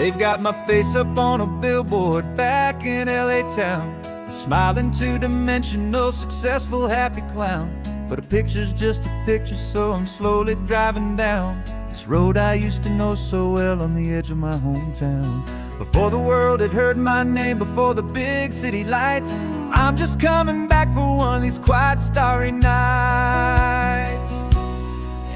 They've got my face up on a billboard back in LA town, a smiling two-dimensional, successful, happy clown. But a picture's just a picture, so I'm slowly driving down this road I used to know so well on the edge of my hometown. Before the world had heard my name, before the big city lights, I'm just coming back for one of these quiet, starry nights.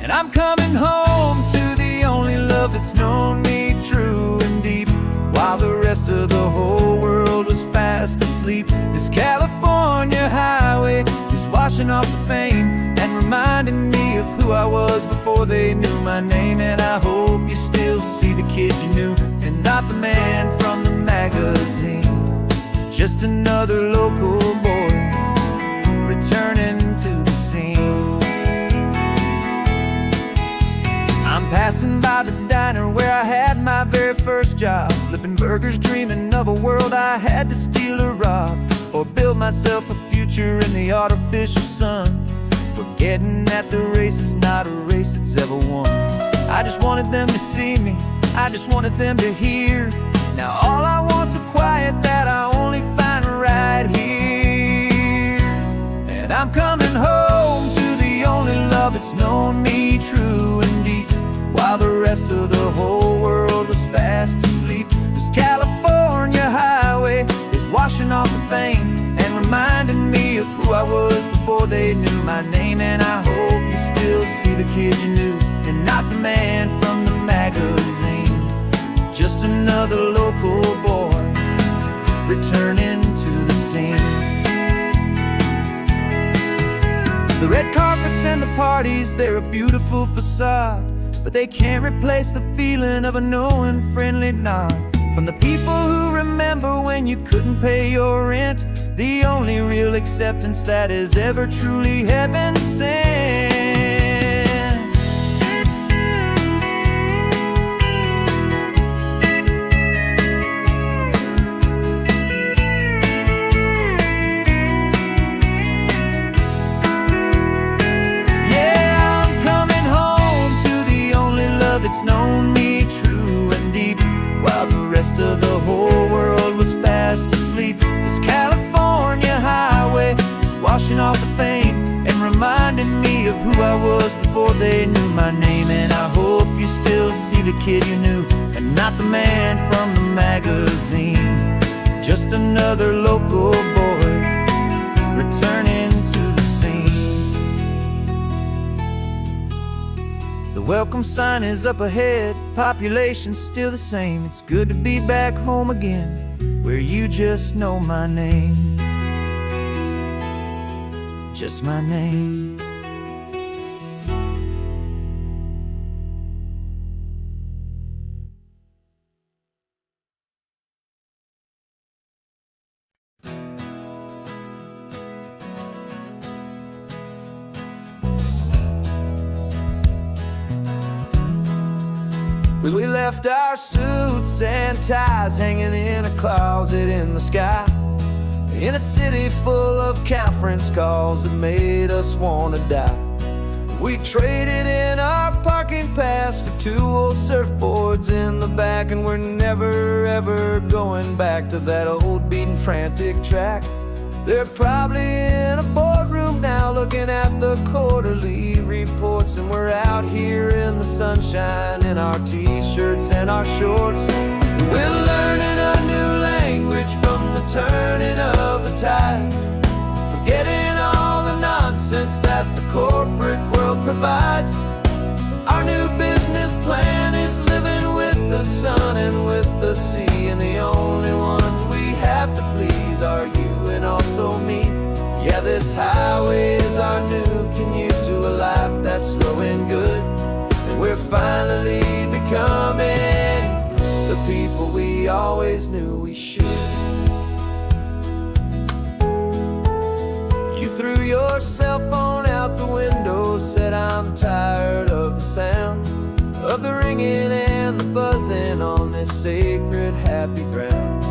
And I'm coming home to the only love that's known me true and deep, while the rest of the whole world was fast asleep. This California highway is washing off the fame and reminding me of who I was before they knew my name. And I hope you still see the kid you knew, and not the man from the magazine. Just another local boy returning to the scene. I'm passing by the diner where I had my very first job, flipping burgers, dreaming of a world I had to steal or rob, or build myself a future in the artificial sun, forgetting that the race is not a race that's ever won. I just wanted them to see me, I just wanted them to hear. Now all I want's a quiet that I only find right here. And I'm coming home to the only love that's known me true and deep, while the rest of the whole world was fast asleep. This California highway is washing off the fame and reminding me of who I was before they knew my name. And I hope you still see the kid you knew, and not the man from the magazine. Just another local boy returning to the scene. The red carpets and the parties, they're a beautiful facade, but they can't replace the feeling of a knowing, friendly nod from the people who remember when you couldn't pay your rent. The only real acceptance that is ever truly heaven sent. It's known me true and deep, while the rest of the whole world was fast asleep. This California highway is washing off the fame and reminding me of who I was before they knew my name. And I hope you still see the kid you knew, and not the man from the magazine. Just another local boy returning to the scene. The welcome sign is up ahead, population's still the same. It's good to be back home again, where you just know my name. Just my name. We left our suits and ties hanging in a closet in the sky, in a city full of conference calls that made us want to die. We traded in our parking pass for 2 old surfboards in the back, and we're never ever going back to that old beaten frantic track. They're probably in a boardroom now looking at the quarterly reports, and we're out here in the sunshine in our t-shirts and our shorts. We're learning a new language from the turning of the tides, forgetting all the nonsense that the corporate world provides. Our new business plan is living with the sun and with the sea, and the only ones we have to please are you and also me. Yeah, this highway is our new commute to a life that's slow and good, and we're finally becoming the people we always knew we should. You threw your cell phone out the window, said I'm tired of the sound of the ringing and the buzzing on this sacred happy ground.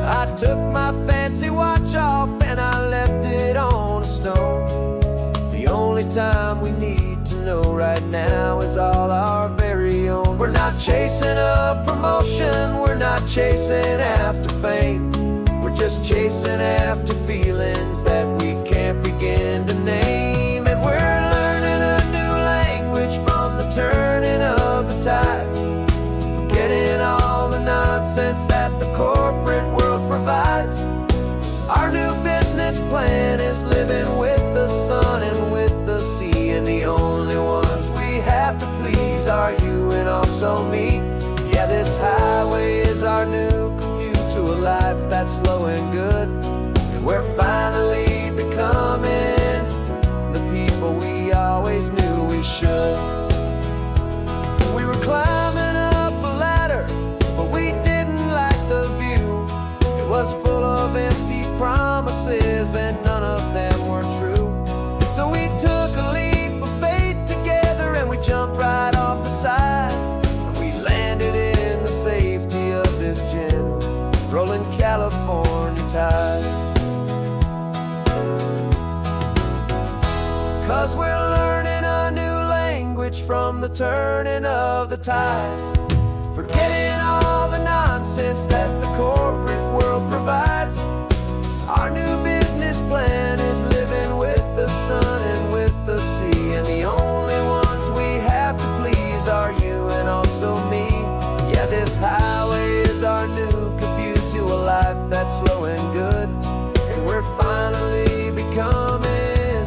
I took my fancy watch off and I left it on a stone. The only time we need to know right now is all our very own. We're not chasing a promotion, we're not chasing after fame, we're just chasing after feelings that we can't begin to name. And we're learning a new language from the turning of the tides, forgetting all the nonsense that the corporate world provides. Our new business plan is living with the sun and with the sea, and the only ones we have to please are you and also me. Yeah, this highway is our new commute to a life that's slow and good, and we're finally becoming the people we always knew we should. We were climbing up a ladder, but we didn't like the view. It was full of empty promises and none of them were true. So we took a leap of faith together and we jumped right off the side, and we landed in the safety of this gentle rolling California tide. 'Cause we're learning a new language from the turning of the tides, forgetting all the nonsense that the corporate world provides. Our new business plan is living with the sun and with the sea, and the only ones we have to please are you and also me. Yeah, this highway is our new commute to a life that's slow and good, and we're finally becoming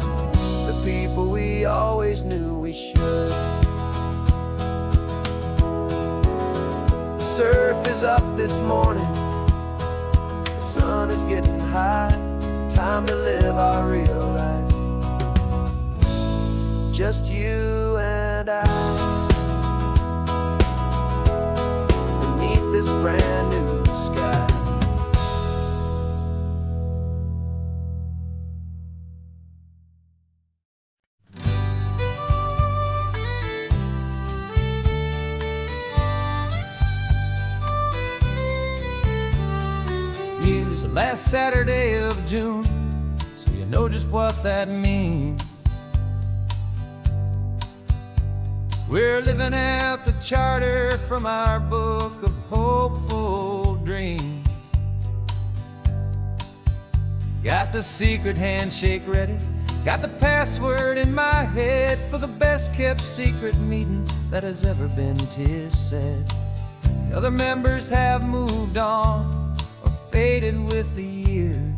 the people we always knew we should. The surf is up this morning, the sun is getting high, time to live our real life, just you and I, beneath this brand new sky. It's the last Saturday of June, so you know just what that means. We're living out the charter from our book of hopeful dreams. Got the secret handshake ready, got the password in my head for the best kept secret meeting that has ever been, 'tis said. The other members have moved on, faded with the years,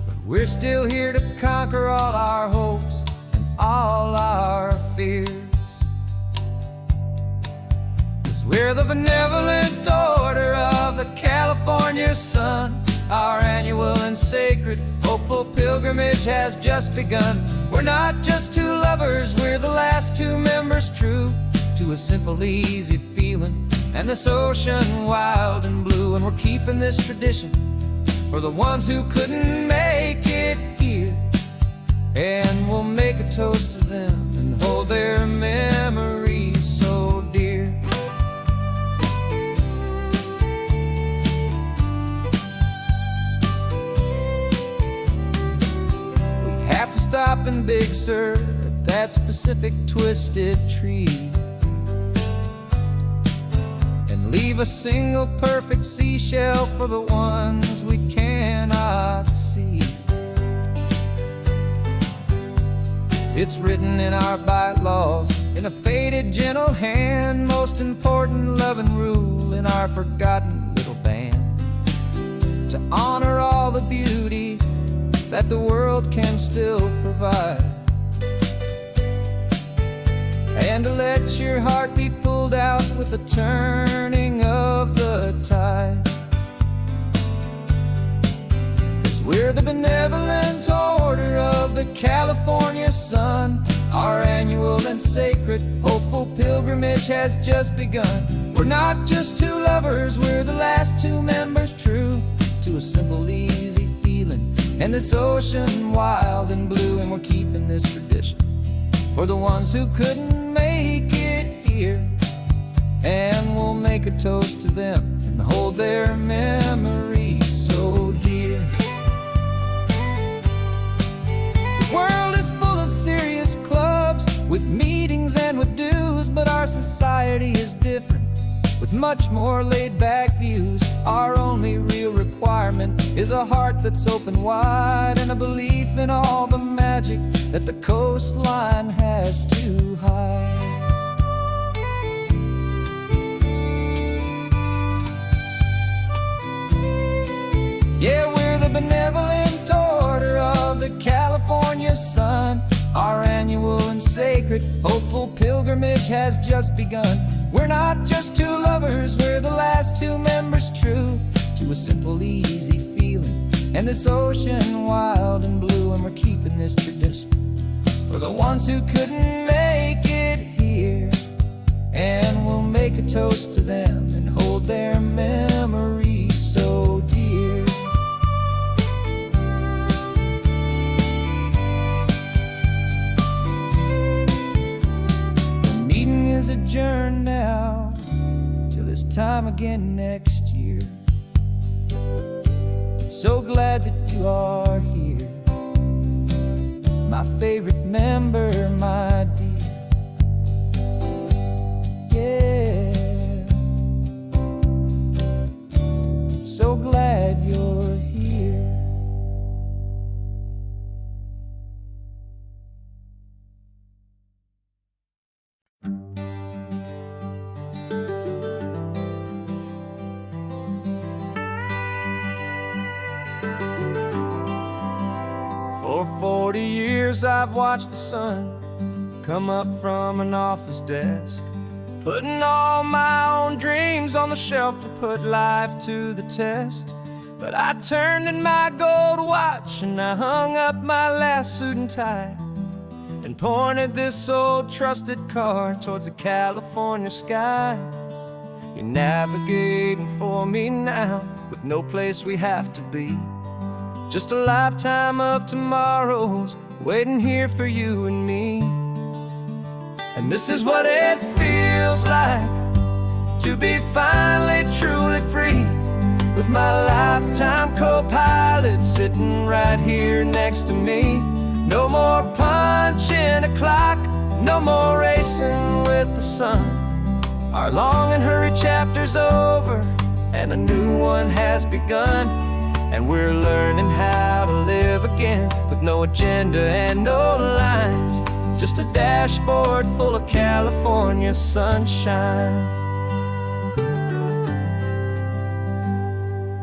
but we're still here to conquer all our hopes and all our fears. 'Cause we're the benevolent order of the California sun. Our annual and sacred hopeful pilgrimage has just begun. We're not just two lovers, we're the last two members true to a simple, easy feeling and this ocean wild and blue. And we're keeping this tradition for the ones who couldn't make it here, and we'll make a toast to them and hold their memories so dear. We have to stop in Big Sur at that specific twisted tree, leave a single perfect seashell for the ones we cannot see. It's written in our bylaws in a faded gentle hand, most important loving rule in our forgotten little band, to honor all the beauty that the world can still provide, and to let your heart be pulled out with the turning of the tide. 'Cause we're the benevolent order of the California sun. Our annual and sacred hopeful pilgrimage has just begun. We're not just two lovers, we're the last two members true to a simple, easy feeling and this ocean wild and blue. And we're keeping this tradition for the ones who couldn't make it here, and we'll make a toast to them and hold their memories so dear. The world is full of serious clubs with meetings and with dues, but our society is different. with much more laid-back views. Our only real requirement is a heart that's open wide, and a belief in all the magic that the coastline has to hide. Yeah, we're the benevolent order of the California sun. Our annual and sacred, hopeful pilgrimage has just begun. We're not just two lovers, we're the last two members true to a simple, easy feeling, and this ocean wild and blue. And we're keeping this tradition for the ones who couldn't make it here, and we'll make a toast to them and hold their memories so dear. Adjourn now till this time again next year. So glad that you are here, my favorite member, my dear. Yeah, so glad you're here. For 40 years I've watched the sun come up from an office desk, putting all my own dreams on the shelf to put life to the test. But I turned in my gold watch and I hung up my last suit and tie, and pointed this old trusted car towards the California sky. You're navigating for me now, with no place we have to be, just a lifetime of tomorrows waiting here for you and me. And this is what it feels like to be finally truly free, with my lifetime co-pilot sitting right here next to me. No more punching a clock, no more racing with the sun. Our long and hurried chapter's over, and a new one has begun. And we're learning how to live again, with no agenda and no lines, just a dashboard full of California sunshine.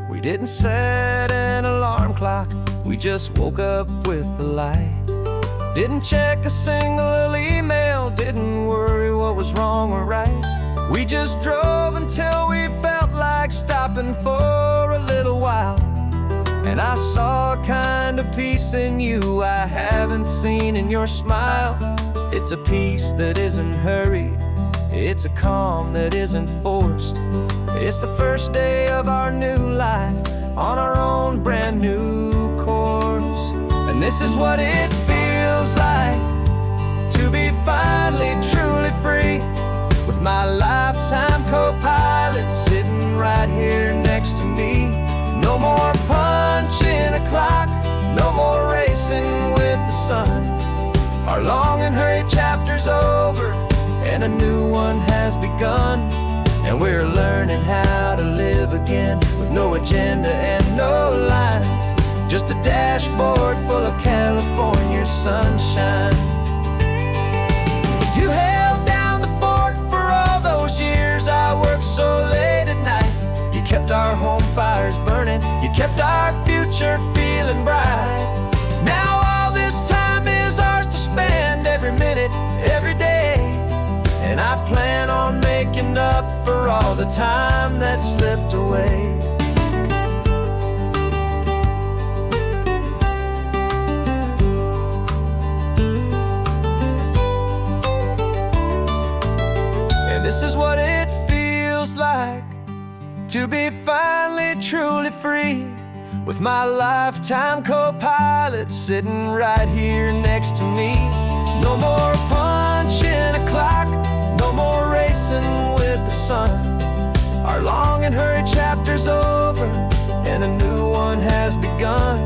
We didn't set an alarm clock, we just woke up with the light. Didn't check a single email, didn't worry what was wrong or right. We just drove until we felt like stopping for a little while. And I saw a kind of peace in you I haven't seen in your smile. It's a peace that isn't hurried, it's a calm that isn't forced. It's the first day of our new life on our own brand new course. And this is what it feels like to be finally truly free, with my lifetime co-pilot sitting right here next to me. No more punching a clock, no more racing with the sun. Our long and hurried chapter's over, and a new one has begun. And we're learning how to live again, with no agenda and no lines, just a dashboard full of California sunshine. You held down the fort for all those years I worked so late at night. You kept our home fires burning, you kept our future feeling bright. Now all this time is ours to spend, every minute, every day. And I plan on making up for all the time that slipped away. And this is what it feels like to be finally truly free, with my lifetime co-pilot sitting right here next to me. No more punching a clock, no more racing with the sun. Our long and hurried chapter's over, and a new one has begun.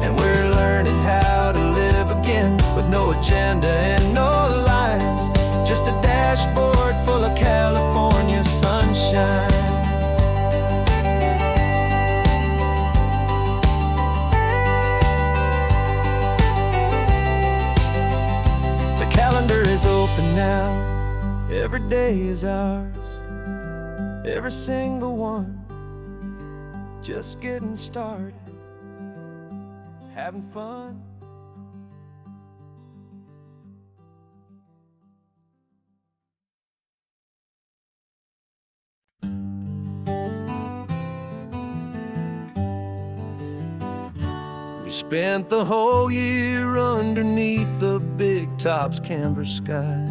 And we're learning how to live again, with no agenda and no lines, just a dashboard full of California sunshine. day is ours, every single one. Just getting started, having fun. We spent the whole year underneath the big top's canvas sky,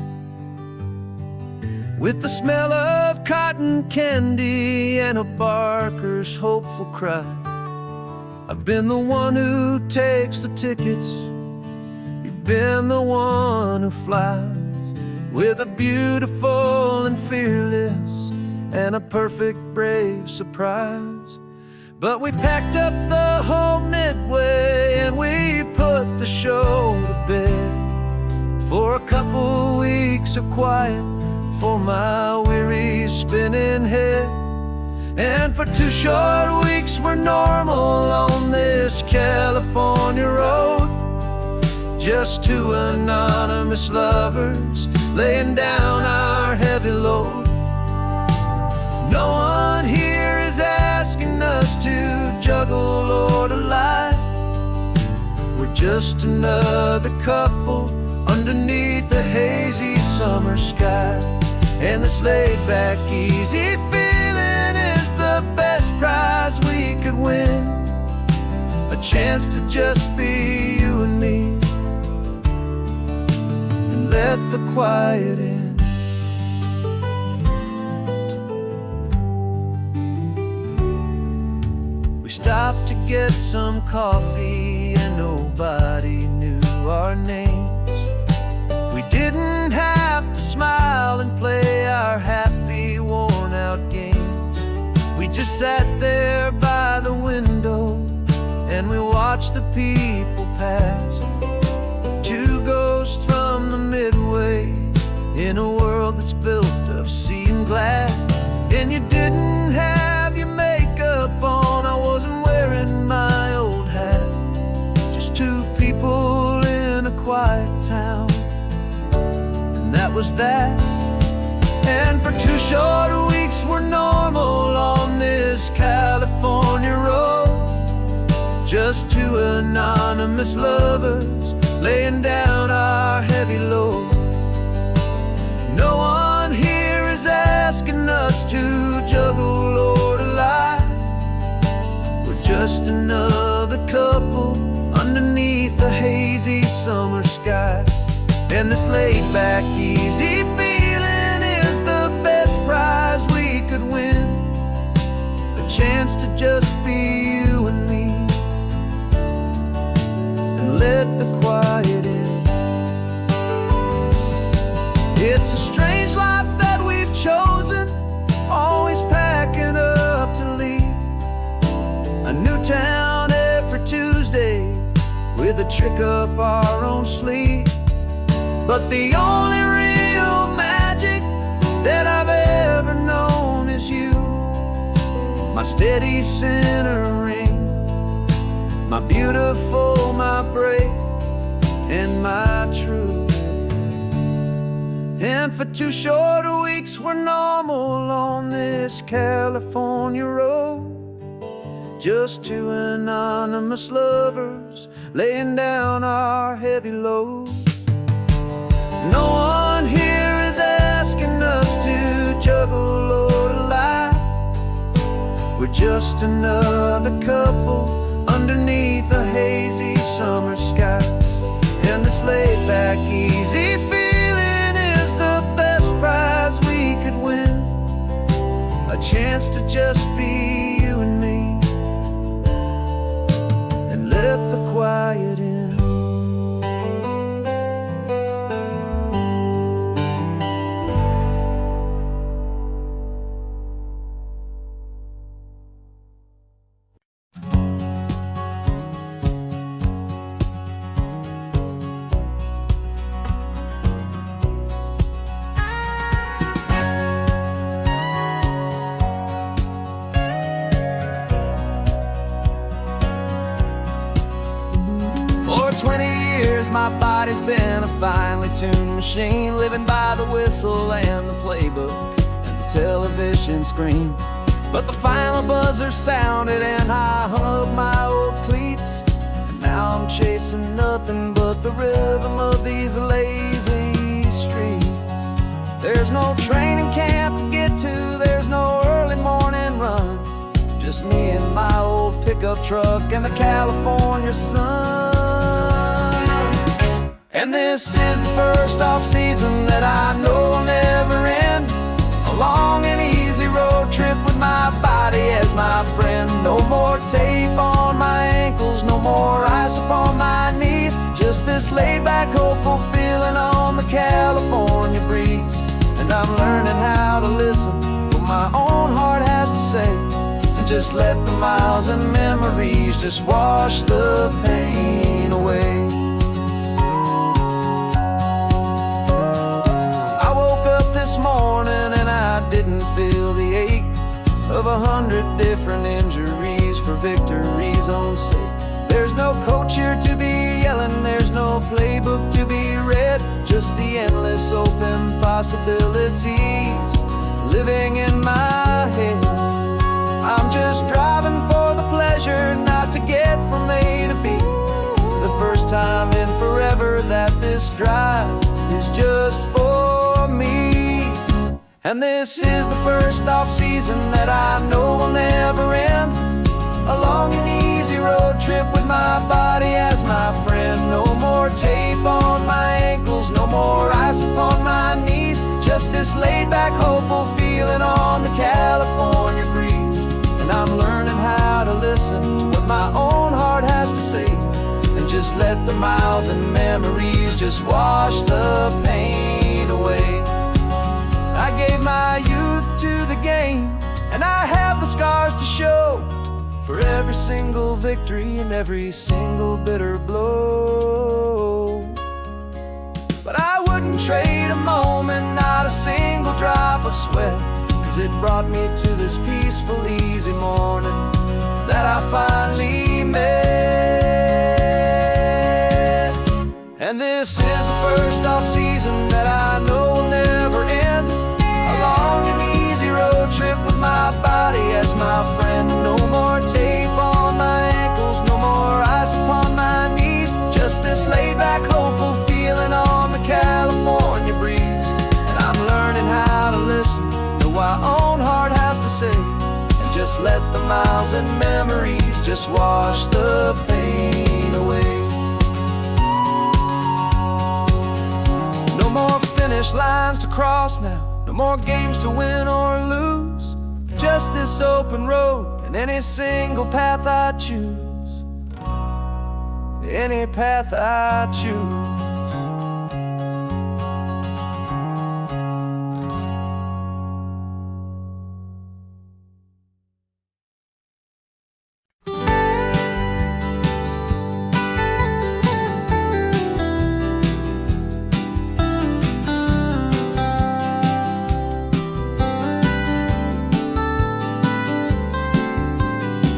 with the smell of cotton candy and a barker's hopeful cry. I've been the one who takes the tickets, you've been the one who flies, with a beautiful and fearless and a perfect brave surprise. But we packed up the whole Midway and we put the show to bed, for a couple weeks of quiet for my weary spinning head. And for 2 short weeks we're normal on this California road, just 2 anonymous lovers laying down our heavy load. No one here is asking us to juggle or to lie. We're just another couple underneath a hazy summer sky. And this laid-back, easy feeling is the best prize we could win, a chance to just be you and me, and let the quiet in. We stopped to get some coffee and nobody knew our names. We didn't have to smile and play our happy, worn-out games. We just sat there by the window and we watched the people pass, 2 ghosts from the Midway in a world that's built of sea and glass. And you didn't have your makeup on, I wasn't wearing my old hat, just 2 people in a quiet town, and that was that. And for 2 short weeks we're normal on this California road, just 2 anonymous lovers laying down our heavy load. No one here is asking us to juggle or to lie. We're just another couple underneath the hazy summer sky. And this laid-back, easy feeling is the best prize we could win, a chance to just be you and me, and let the quiet in. It's a strange life that we've chosen, always packing up to leave a new town every Tuesday with a trick up our own sleeve. But the only real magic that I've ever known is you, my steady centering, my beautiful, my brave, and my true. And for 2 short weeks we're normal on this California road, just 2 anonymous lovers laying down our heavy load. No one here is asking us to juggle or to lie. We're just another couple underneath a hazy summer sky. And this laid-back, easy feeling is the best prize we could win, a chance to just be you and me, and let the quiet in. years my body's been a finely tuned machine, living by the whistle and the playbook and the television screen. But the final buzzer sounded and I hung up my old cleats, and now I'm chasing nothing but the rhythm of these lazy streets. There's no training camp to get to, there's no early morning run, just me and my old pickup truck and the California sun. And this is the first off-season that I know will never end, a long and easy road trip with my body as my friend. No more tape on my ankles, no more ice upon my knees, just this laid-back, hopeful feeling on the California breeze. And I'm learning how to listen what my own heart has to say, and just let the miles and memories just wash the pain away. I woke up this morning and I didn't feel the ache of 100 different injuries for victory's own sake. There's no coach here to be yelling, there's no playbook to be read, just the endless open possibilities living in my head. I'm just driving for the pleasure, not to get from A to B. The first time in forever that this drive is just for me. And this is the first off-season that I know will never end, a long and easy road trip with my body as my friend. No more tape on my ankles, no more ice upon my knees, just this laid-back, hopeful feeling on the California breeze. And I'm learning how to listen to what my own heart has to say, and just let the miles and memories just wash the pain away. I gave my youth to the game, and I have the scars to show for every single victory and every single bitter blow. But I wouldn't trade a moment, not a single drop of sweat, 'cause it brought me to this peaceful, easy morning that I finally met. And this is the first off-season that I know will never end, a long and easy road trip with my body as my friend. No more tape on my ankles, no more ice upon my knees, just this laid-back, hopeful feeling on the California breeze. And I'm learning how to listen to what my own heart has to say, and just let the miles and memories just wash the pain away. No more finish lines to cross now, no more games to win or lose, just this open road and any single path I choose, any path I choose.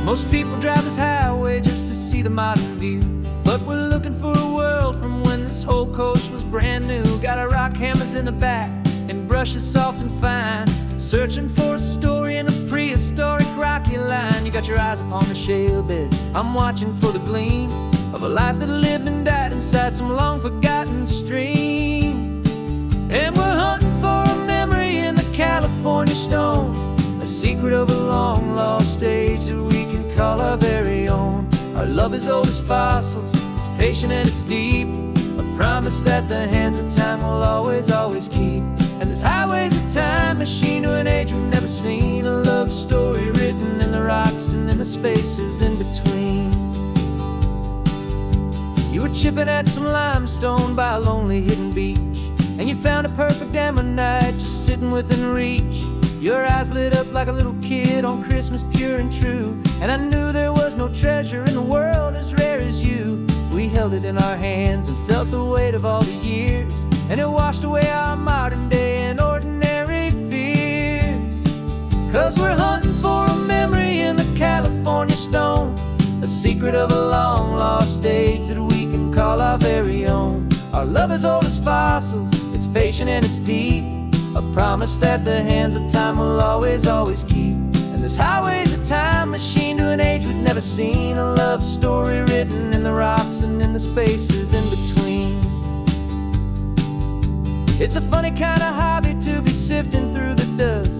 Most people drive this highway just to see the modern view, but we're looking for a world from when this whole coast was brand new. Got our rock hammers in the back and brushes soft and fine, searching for a story in a prehistoric rocky line. You got your eyes upon the shale beds, I'm watching for the gleam of a life that lived and died inside some long forgotten stream. And we're hunting for a memory in the California stone, a secret of a long lost age that we can call our very own. Our love is old as fossils, it's patient and it's deep, a promise that the hands of time will always, always keep. And this highway's a time machine to an age we've never seen, a love story written in the rocks and in the spaces in between. You were chipping at some limestone by a lonely hidden beach, and you found a perfect ammonite just sitting within reach. Your eyes lit up like a little kid on Christmas, pure and true, and I knew there was no treasure in the world as rare as you. We held it in our hands and felt the weight of all the years, and it washed away our modern day and ordinary fears. 'Cause we're hunting for a memory in the California stone, a secret of a long lost age that we can call our very own. Our love is old as fossils, it's patient and it's deep, a promise that the hands of time will always, always keep. And this highway's a time machine to an age we've never seen, a love story written in the rocks and in the spaces in between. It's a funny kind of hobby to be sifting through the dust,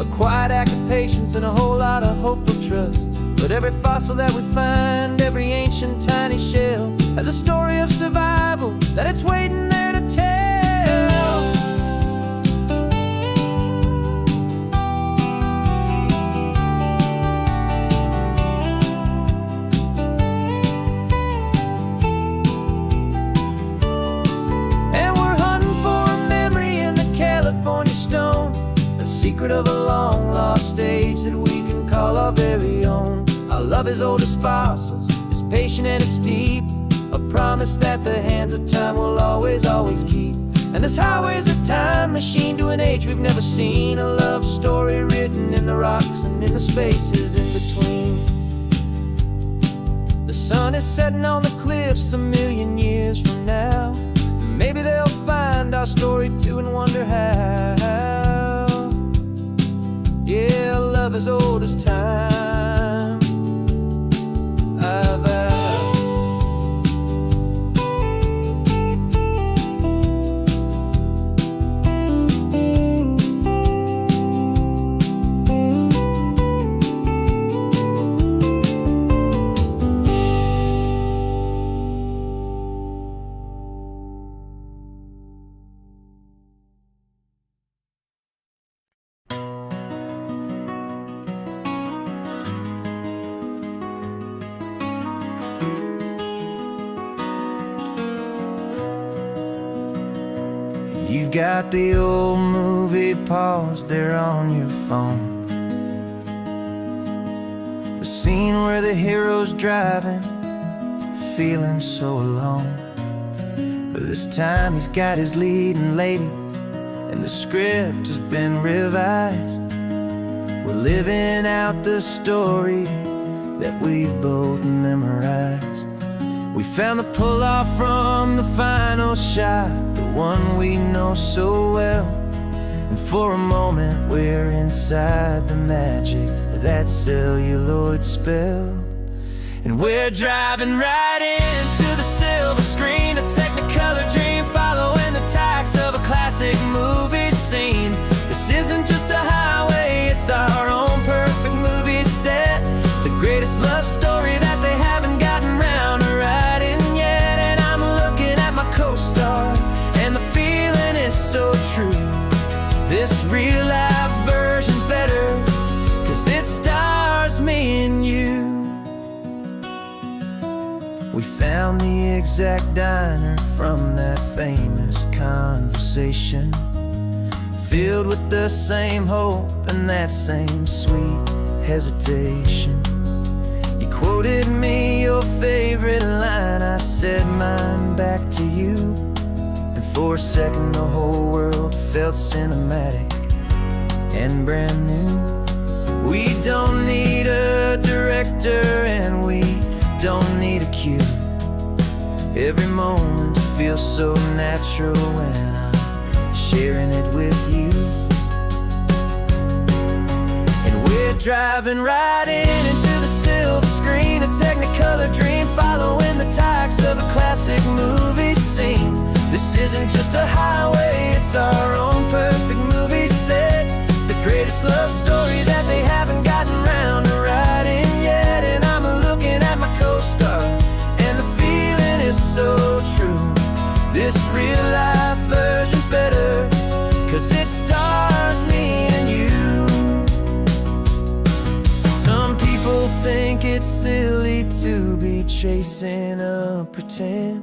a quiet act of patience and a whole lot of hopeful trust. But every fossil that we find, every ancient tiny shell, has a story of survival that it's waiting there to tell. And we're hunting for a memory in the California stone, a secret of a long lost age that we can call our very own. Our love is old as fossils, it's patient and it's deep, a promise that the hands of time will always, always keep. And this highway's a time machine to an age we've never seen, a love story written in the rocks and in the spaces in between. The sun is setting on the cliffs a million years from now. Maybe they'll find our story too and wonder how. Yeah, love is old as time. You've got the old movie paused there on your phone, the scene where the hero's driving, feeling so alone. But this time he's got his leading lady, and the script has been revised. We're living out the story that we've both memorized. We found the pull-off from the final shot, the one we know so well. And for a moment we're inside the magic of that celluloid spell. And we're driving right into the silver screen, a technicolor dream, following the tacks of a classic movie scene. This isn't just a highway, it's our own perfect movie set, the greatest love story that they haven't gotten round to writing yet. And I'm looking at my co-star, and the feeling is so true. This real-life version's better, 'cause it stars me and you. We found the exact diner from that famous conversation, filled with the same hope and that same sweet hesitation. You quoted me your favorite line, I said mine back to you. And for a second the whole world felt cinematic and brand new. We don't need a director and we don't need a cue. Every moment feels so natural when I'm sharing it with you. And we're driving right into the silver screen, a technicolor dream, following the tacks of a classic movie scene. This isn't just a highway, it's our own perfect movie set, the greatest love story that they haven't gotten round to writing yet. And I'm looking at my co-star, and the feeling is so true. This real-life version's better, 'cause it stars me and you. Some people think it's silly to be chasing a pretend,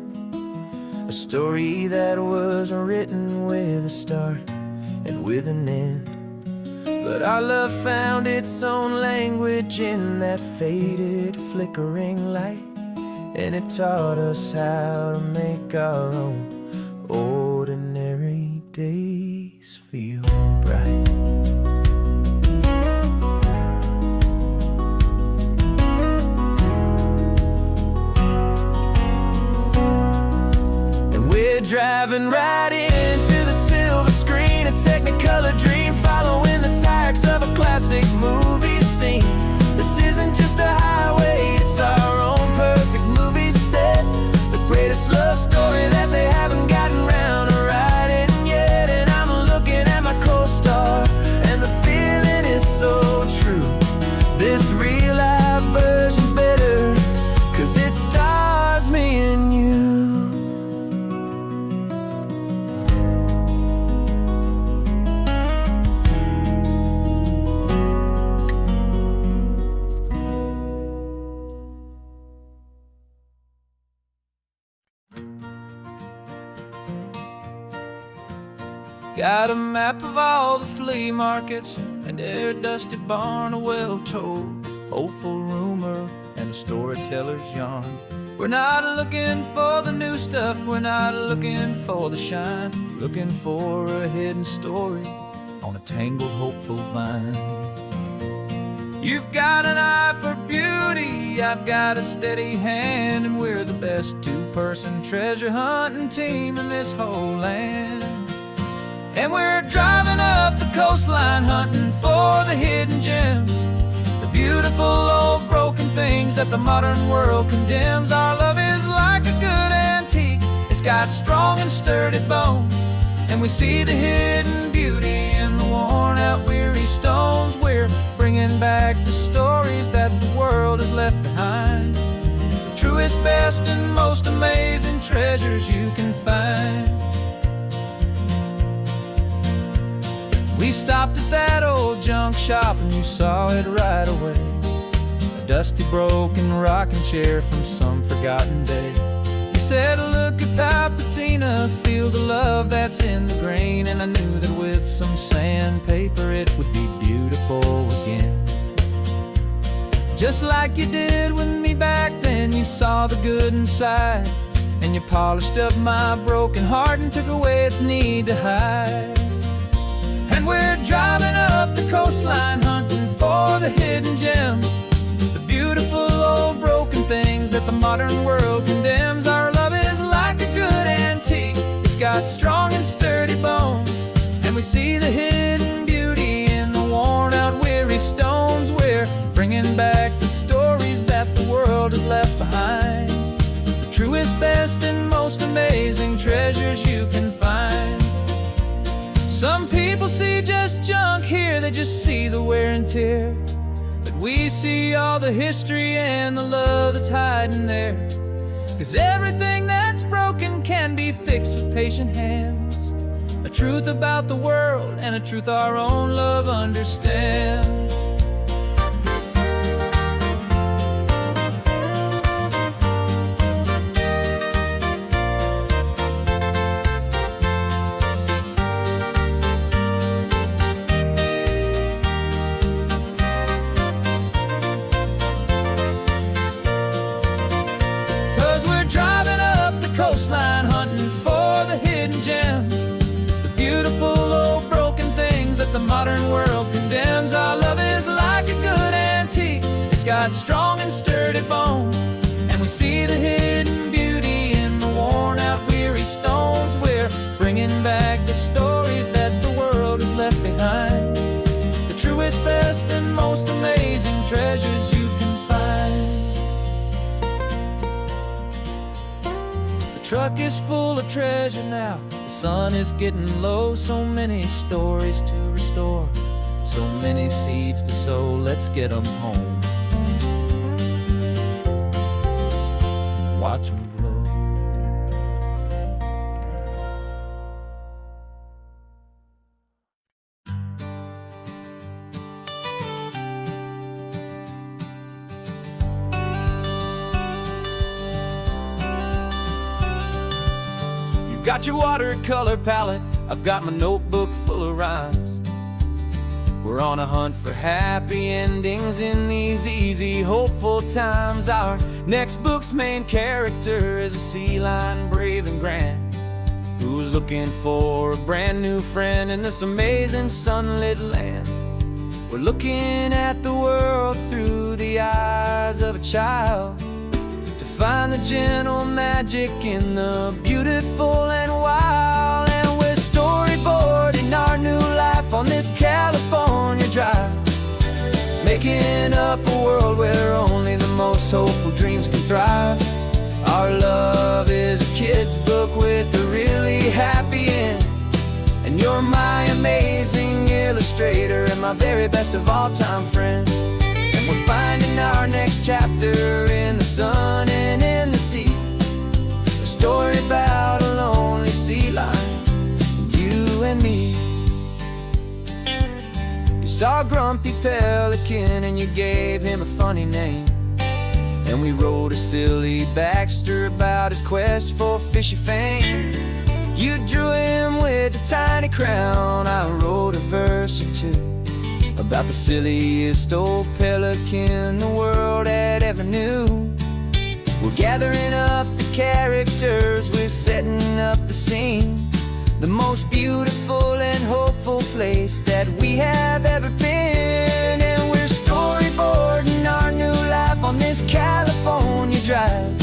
a story that was written with a start and with an end. But our love found its own language in that faded, flickering light, and it taught us how to make our own ordinary days feel bright. Got a map of all the flea markets and every dusty barn, a well-told hopeful rumor and a storyteller's yarn. We're not looking for the new stuff, we're not looking for the shine, looking for a hidden story on a tangled hopeful vine. You've got an eye for beauty, I've got a steady hand, and we're the best two-person treasure hunting team in this whole land. And we're driving up the coastline hunting for the hidden gems, the beautiful old broken things that the modern world condemns. Our love is like a good antique, it's got strong and sturdy bones, and we see the hidden beauty in the worn out weary stones. We're bringing back the stories that the world has left behind, the truest, best, and most amazing treasures you can find. We stopped at that old junk shop and you saw it right away, a dusty broken rocking chair from some forgotten day. You said, look at Papatina, feel the love that's in the grain, and I knew that with some sandpaper it would be beautiful again. Just like you did with me back then, you saw the good inside, and you polished up my broken heart and took away its need to hide. And we're driving up the coastline hunting for the hidden gems, the beautiful old broken things that the modern world condemns. Our love is like a good antique, it's got strong and sturdy bones, and we see the hidden beauty in the worn out weary stones. We're bringing back the stories that the world has left behind, the truest, best, and most amazing treasures you can find. Some people see just junk here, they just see the wear and tear, but we see all the history and the love that's hiding there. 'Cause everything that's broken can be fixed with patient hands, a truth about the world and a truth our own love understands. 'Cause we're driving up the coastline hunting for the hidden gems, the beautiful old broken things that the modern world condemns. Our love is like a good antique, it's got strong and sturdy bones, and we see the hidden beauty in the worn out weary stones. We're bringing back the stories that the world has left behind, the truest, best, and most amazing treasures you can find. The truck is full of treasure now, the sun is getting low. So many stories to restore, so many seeds to sow. Let's get them home, watch them blow. You've got your watercolor palette, I've got my notebook full of rhymes. We're on a hunt for happy endings in these easy, hopeful times. Our next book's main character is a sea lion, brave and grand, who's looking for a brand new friend in this amazing sunlit land. We're looking at the world through the eyes of a child, to find the gentle magic in the beautiful and wild. And we're storyboarding our new life on this California drive, making up a world where only the most hopeful dreams can thrive. Our love is a kid's book with a really happy end, and you're my amazing illustrator and my very best of all time friend. And we're finding our next chapter in the sun and in the sea, a story about a lonely sea lion, you and me. You saw a grumpy pelican and you gave him a funny name, and we wrote a silly Baxter about his quest for fishy fame. You drew him with a tiny crown. I wrote a verse or two about the silliest old pelican the world had ever knew. We're gathering up the characters, we're setting up the scene, the most beautiful and hopeful place that we have ever been. And we're storyboarding our new life on this California drive,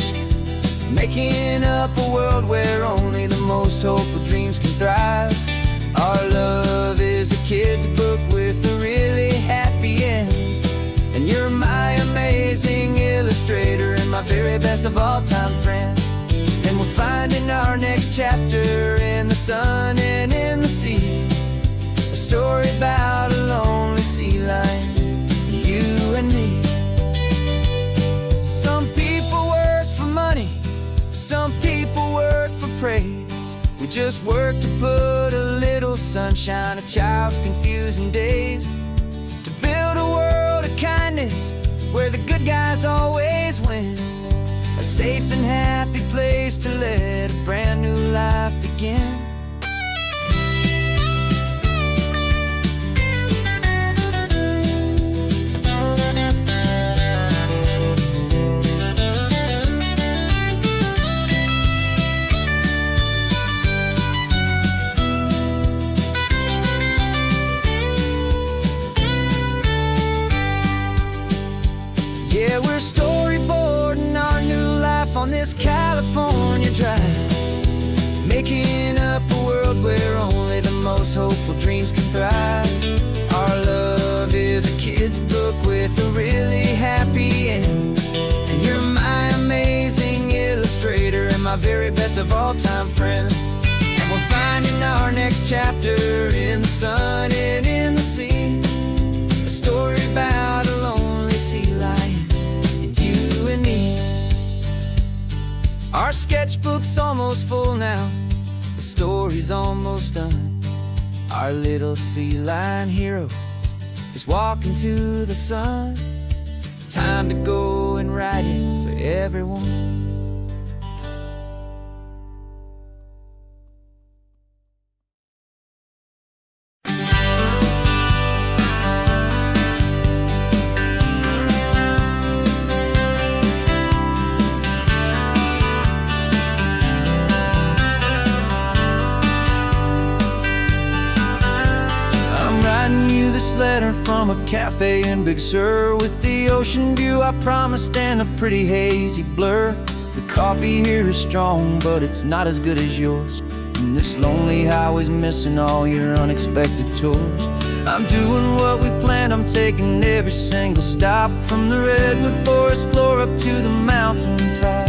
making up a world where only the most hopeful dreams can thrive. Our love is a kid's book with a really happy end, and you're my amazing illustrator and my very best of all time friend. And we're finding our next chapter in the sun and in the sea, a story about a lonely sea lion, you and me. Some people work for money, some people work for praise. We just work to put a little sunshine in a child's confusing days, to build a world of kindness where the good guys always win, a safe and happy place to let a brand new life begin. Yeah, we're storyboarding our new life on this California drive, making up a world where only the most hopeful dreams can thrive. Our love is a kid's book with a really happy end, and you're my amazing illustrator and my very best of all time friend. And we're finding our next chapter in the sun and in the sea, a story about a lonely sea lion, you and me. Our sketchbook's almost full now, the story's almost done. Our little sea lion hero is walking to the sun. Time to go and write it for everyone. This letter from a cafe in Big Sur, with the ocean view I promised and a pretty hazy blur. The coffee here is strong, but it's not as good as yours, and this lonely highway's missing all your unexpected tours. I'm doing what we planned, I'm taking every single stop, from the redwood forest floor up to the mountain top.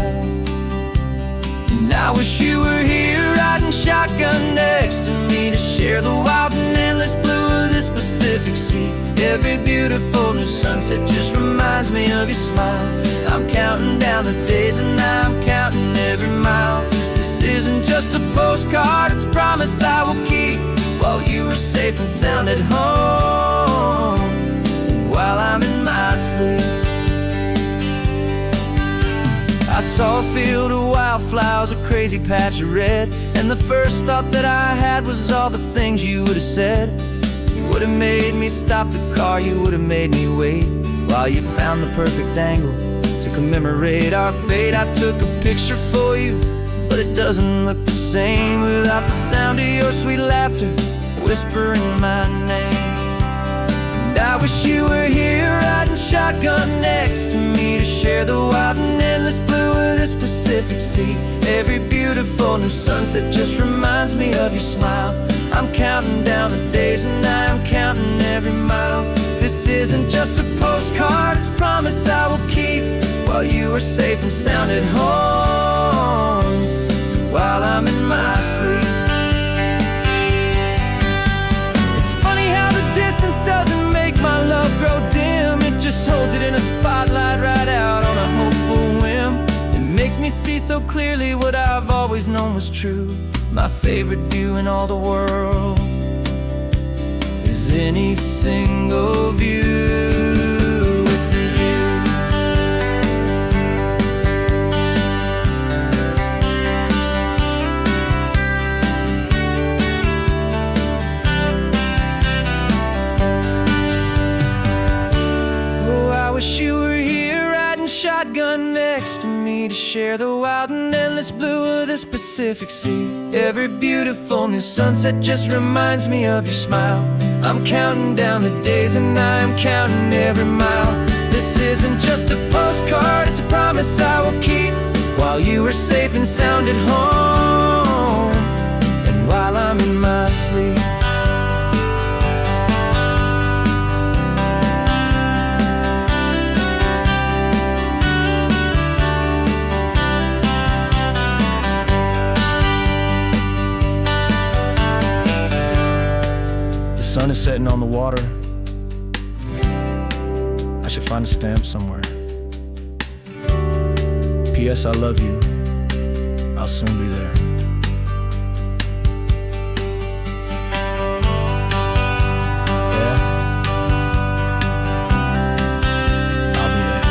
And I wish you were here riding shotgun next to me, to share the wild and endless blue of this Pacific Sea. Every beautiful new sunset just reminds me of your smile. I'm counting down the days and I'm counting every mile. This isn't just a postcard, it's a promise I will keep, while you are safe and sound at home, while I'm in my sleep. I saw a field of wildflowers, a crazy patch of red, and the first thought that I had was all the things you would have said. You would have made me stop the car, you would have made me wait, while you found the perfect angle to commemorate our fate. I took a picture for you, but it doesn't look the same without the sound of your sweet laughter whispering my name. And I wish you were here riding shotgun next to me, to share the wild and endless blue of this Pacific Sea. Every beautiful new sunset just reminds me of your smile. I'm counting down the days and I'm counting every mile. This isn't just a postcard, it's a promise I will keep, while you are safe and sound at home, while I'm in my sleep. It's funny how the distance doesn't make my love grow dim, it just holds it in a spotlight right out on a hopeful whim. It makes me see so clearly what I've always known was true. My favorite view in all the world is any single view with you. to share the wild and endless blue of this Pacific Sea. Every beautiful new sunset just reminds me of your smile. I'm counting down the days and I am counting every mile. This isn't just a postcard, it's a promise I will keep, while you are safe and sound at home, and while I'm in my sleep. The sun is setting on the water. I should find a stamp somewhere. P.S. I love you. I'll soon be there. Yeah, I'll be there.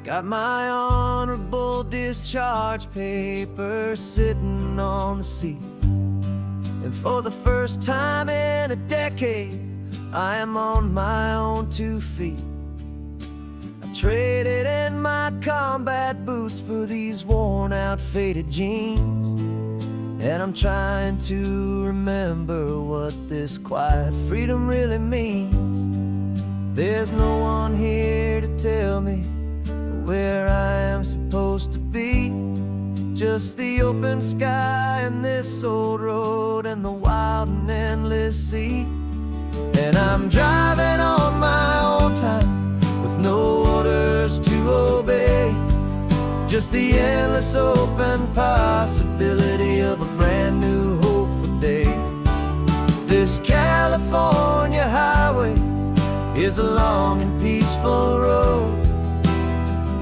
Got my honorable discharge paper sitting on the seat, and for the first time in a decade, I am on my own 2 feet. I traded in my combat boots for these worn out faded jeans, and I'm trying to remember what this quiet freedom really means. There's no one here to tell me where I am supposed to be, just the open sky and this old road and the wild and endless sea. And I'm driving on my own time with no orders to obey, just the endless open possibility of a brand new hopeful day. This California highway is a long and peaceful road,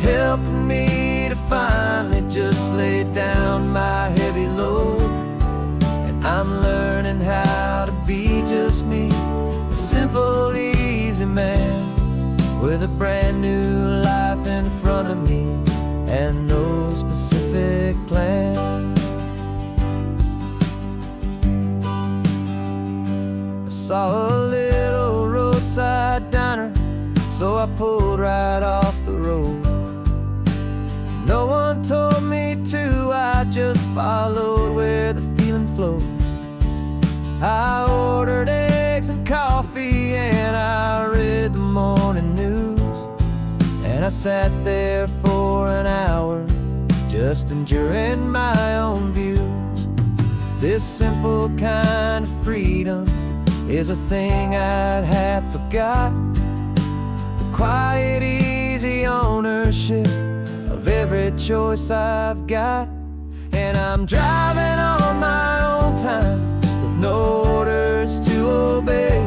helping me to finally just lay down my heavy load. And I'm learning how to be just me, a simple, easy man with a brand new life in front of me and no specific plan. I saw a little roadside diner, so I pulled right off the road. No one told me to, I just followed where the feeling flowed. I ordered eggs and coffee and I read the morning news, and I sat there for an hour just enduring my own views. This simple kind of freedom is a thing I'd have forgot, the quiet, easy ownership of every choice I've got. And I'm driving on my own time with no orders to obey,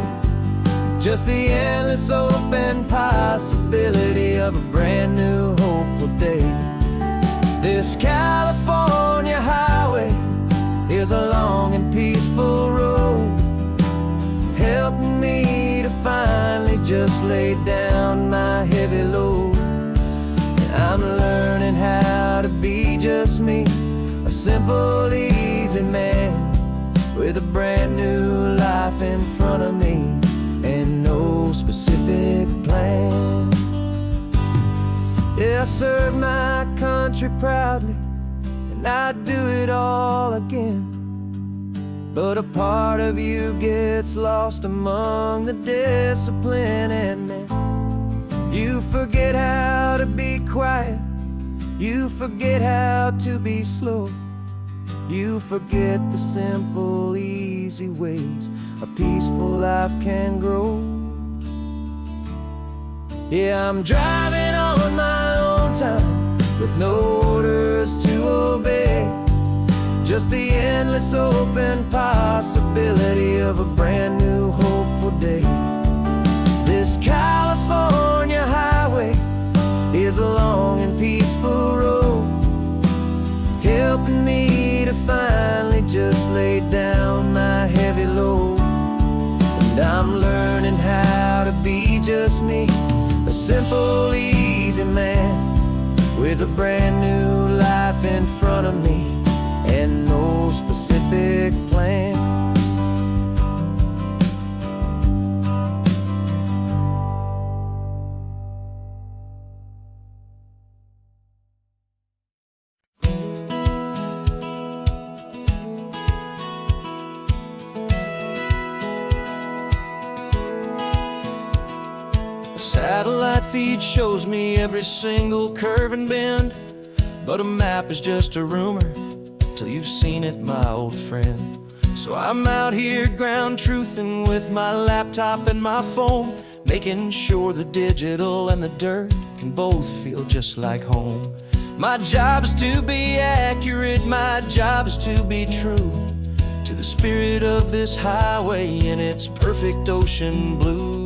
just the endless open possibility of a brand new hopeful day. This California highway is a long and peaceful road, helping me to finally just lay down my heavy load. I'm learning how to be just me, a simple, easy man with a brand new life in front of me and no specific plan. Yeah, I serve my country proudly and I'd do it all again, but a part of you gets lost among the discipline and men. You forget how to be quiet, you forget how to be slow, you forget the simple, easy ways a peaceful life can grow. Yeah, I'm driving on my own time with no orders to obey, just the endless open possibility of a brand new hopeful day. This California highway is a long and peaceful road, helping me to finally just lay down my heavy load. And I'm learning how to be just me, a simple, easy man with a brand new life in front of me and no specific plan. Satellite feed shows me every single curve and bend, but a map is just a rumor till you've seen it, my old friend. So I'm out here ground truthing with my laptop and my phone, making sure the digital and the dirt can both feel just like home. My job is to be accurate, my job is to be true to the spirit of this highway in its perfect ocean blue.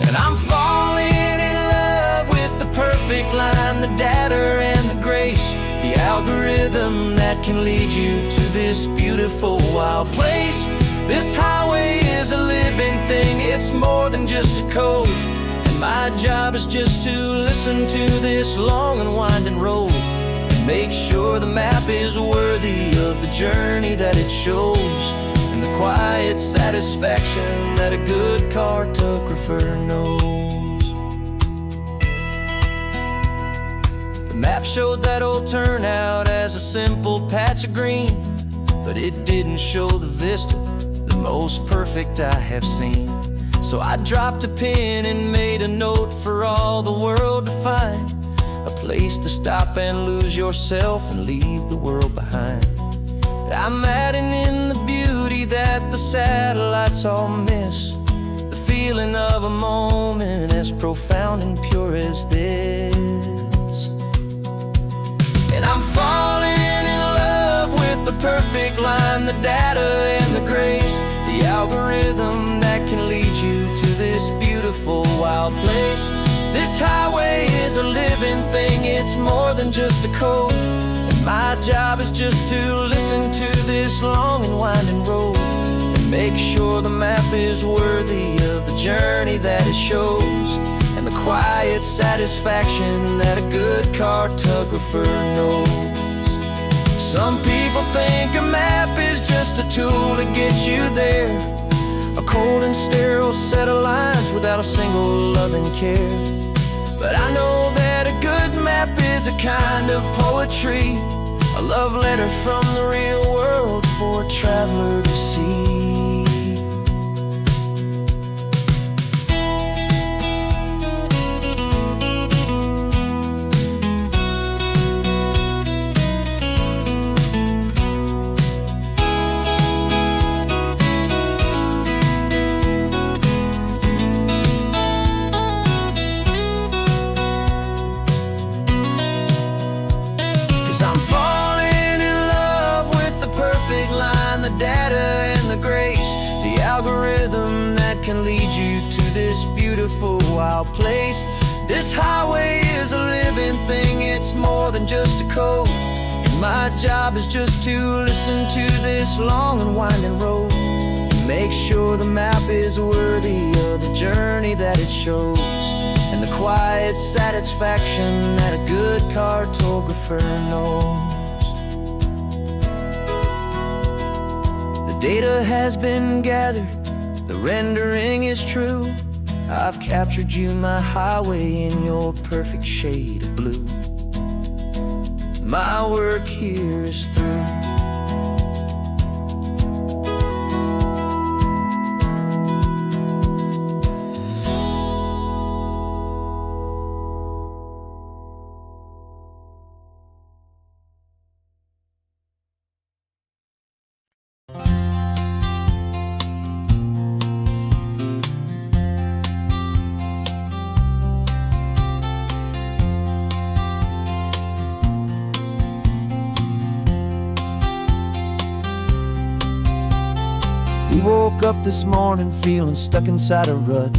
And I'm falling in love with the perfect line, the data and the grace, the algorithm that can lead you to this beautiful wild place. This highway is a living thing, it's more than just a code. And my job is just to listen to this long and winding road and make sure the map is worthy of the journey that it shows, and the quiet satisfaction that a good cartographer knows. The map showed that old turnout as a simple patch of green, but it didn't show the vista, the most perfect I have seen. So I dropped a pin and made a note for all the world to find, a place to stop and lose yourself and leave the world behind. I'm adding in the beauty that the satellites all miss, the feeling of a moment as profound and pure as this. And I'm falling in love with the perfect line, the data and the grace, the algorithm that can lead you to this beautiful wild place. This highway is a living thing, it's more than just a code. My job is just to listen to this long and winding road and make sure the map is worthy of the journey that it shows, and the quiet satisfaction that a good cartographer knows. Some people think a map is just a tool to get you there, a cold and sterile set of lines without a single loving care. But I know that a good map is a kind of poetry, a love letter from the real world for a traveler to see. 'Cause I'm falling in love with the perfect line, the data and the grace, the algorithm that can lead you to this beautiful wild place. This highway is a living thing, it's more than just a code. And my job is just to listen to this long and winding road and make sure the map is worthy of the journey that it shows, and the quiet satisfaction that a good cartographer knows. The data has been gathered, the rendering is true. I've captured you, my highway, in your perfect shade of blue. My work here is through. We woke up this morning feeling stuck inside a rut.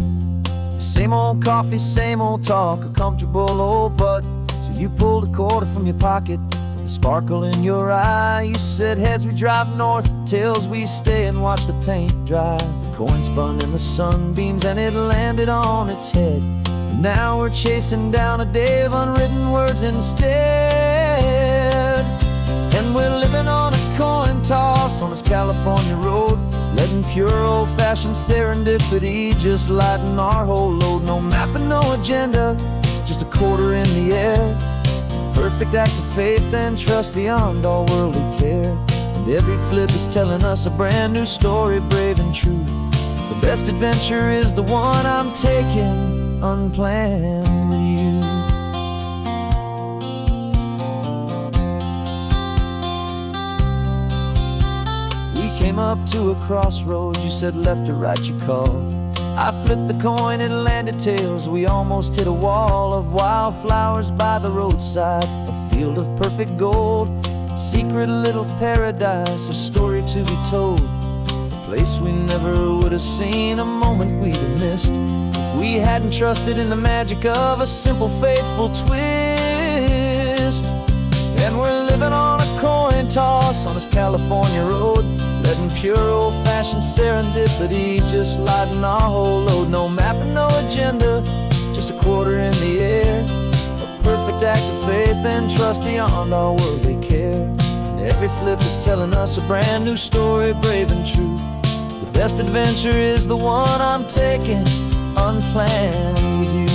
Same old coffee, same old talk, a comfortable old butt. So you pulled a quarter from your pocket with a the sparkle in your eye. You said heads we drive north, tails we stay and watch the paint dry. The coin spun in the sunbeams and it landed on its head. And now we're chasing down a day of unwritten words instead. And we're living on a coin toss on this California road, letting pure old-fashioned serendipity just lighten our whole load. No map and no agenda, just a quarter in the air. Perfect act of faith and trust beyond all worldly care. And every flip is telling us a brand new story, brave and true. The best adventure is the one I'm taking, unplanned with you. Came up to a crossroads, you said left or right you called. I flipped the coin, it landed tails. We almost hit a wall of wildflowers by the roadside, a field of perfect gold, secret little paradise, a story to be told. A place we never would have seen, a moment we'd have missed if we hadn't trusted in the magic of a simple, faithful twist. And we're living on a coin toss on this California road, letting pure old-fashioned serendipity just lighten our whole load. No map and no agenda, just a quarter in the air. A perfect act of faith and trust beyond all worldly care. And every flip is telling us a brand new story, brave and true. The best adventure is the one I'm taking, unplanned with you.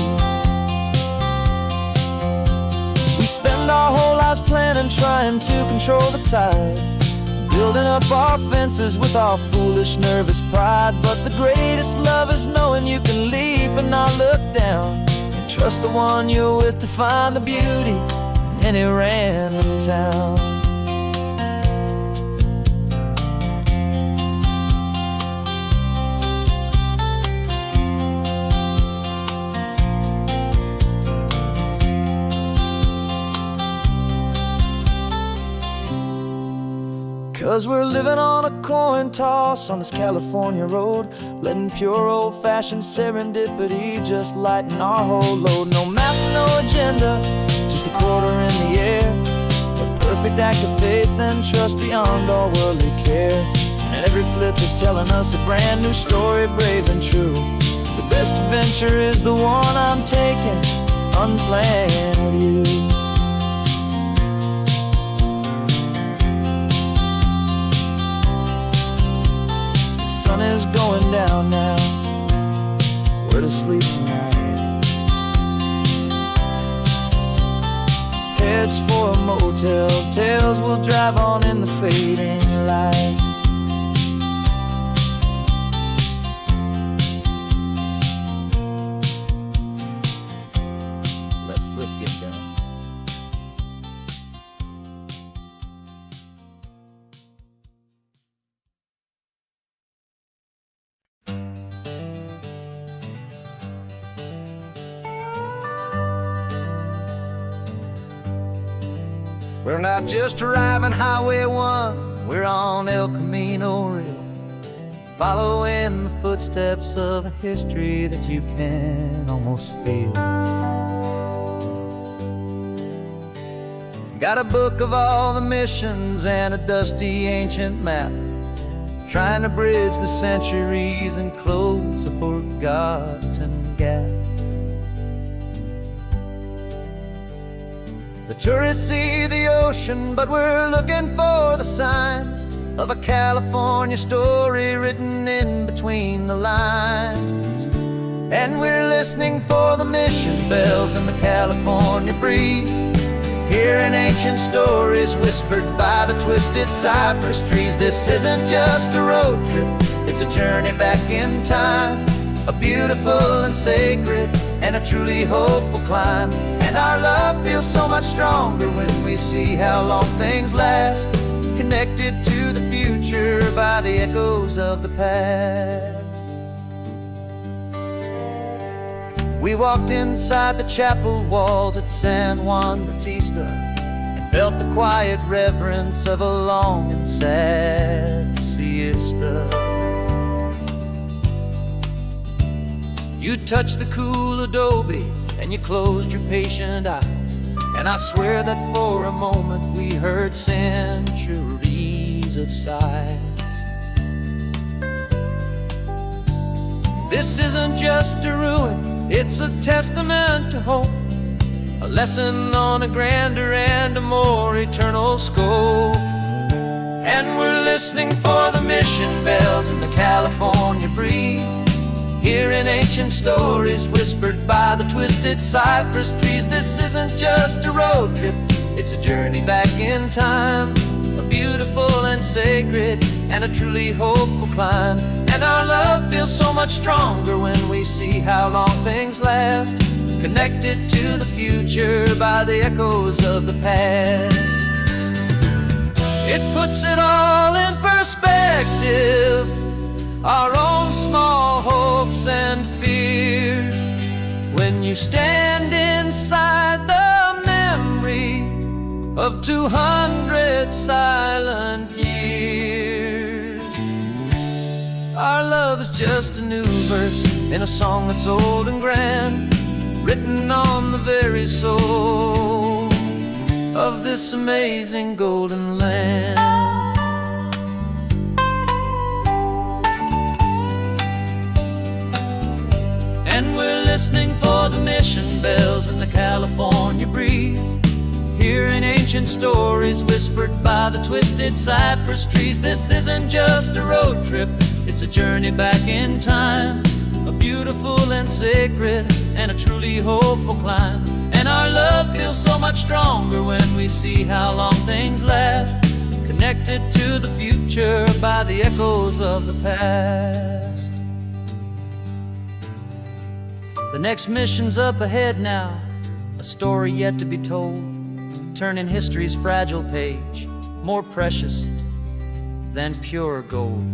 We spend our whole lives planning, trying to control the tide, building up our fences with our foolish, nervous pride. But the greatest love is knowing you can leap and not look down, and trust the one you're with to find the beauty in any random town. 'Cause we're living on a coin toss on this California road, letting pure old-fashioned serendipity just lighten our whole load. No map, no agenda, just a quarter in the air. A perfect act of faith and trust beyond all worldly care. And every flip is telling us a brand new story, brave and true. The best adventure is the one I'm taking, unplanned with you. The sun is going down now, we're to sleep tonight. Heads for a motel, tails will drive on in the fading light. Let's flip get done. We're not just driving Highway 1, we're on El Camino Real, following the footsteps of a history that you can almost feel. Got a book of all the missions and a dusty ancient map, trying to bridge the centuries and close a forgotten gap. The tourists see the ocean, but we're looking for the signs of a California story written in between the lines. And we're listening for the mission bells in the California breeze, hearing ancient stories whispered by the twisted cypress trees. This isn't just a road trip, it's a journey back in time, a beautiful and sacred and a truly hopeful climb. And our love feels so much stronger when we see how long things last, connected to the future by the echoes of the past. We walked inside the chapel walls at San Juan Bautista and felt the quiet reverence of a long and sad siesta. You touched the cool adobe and you closed your patient eyes, And I swear that for a moment we heard centuries of sighs. This isn't just a ruin, it's a testament to hope, a lesson on a grander and a more eternal scope. And we're listening for the mission bells in the California breeze, hearing ancient stories whispered by the twisted cypress trees. This isn't just a road trip, it's a journey back in time, a beautiful and sacred and a truly hopeful climb. And our love feels so much stronger when we see how long things last, connected to the future by the echoes of the past. It puts it all in perspective, our own small hopes and fears, when you stand inside the memory of 200 silent years. Our love is just a new verse in a song that's old and grand, written on the very soul of this amazing golden land. And we're listening for the mission bells in the California breeze, hearing ancient stories whispered by the twisted cypress trees. This isn't just a road trip, it's a journey back in time, a beautiful and sacred and a truly hopeful climb. And our love feels so much stronger when we see how long things last, connected to the future by the echoes of the past. The next mission's up ahead now, a story yet to be told, turning history's fragile page more precious than pure gold.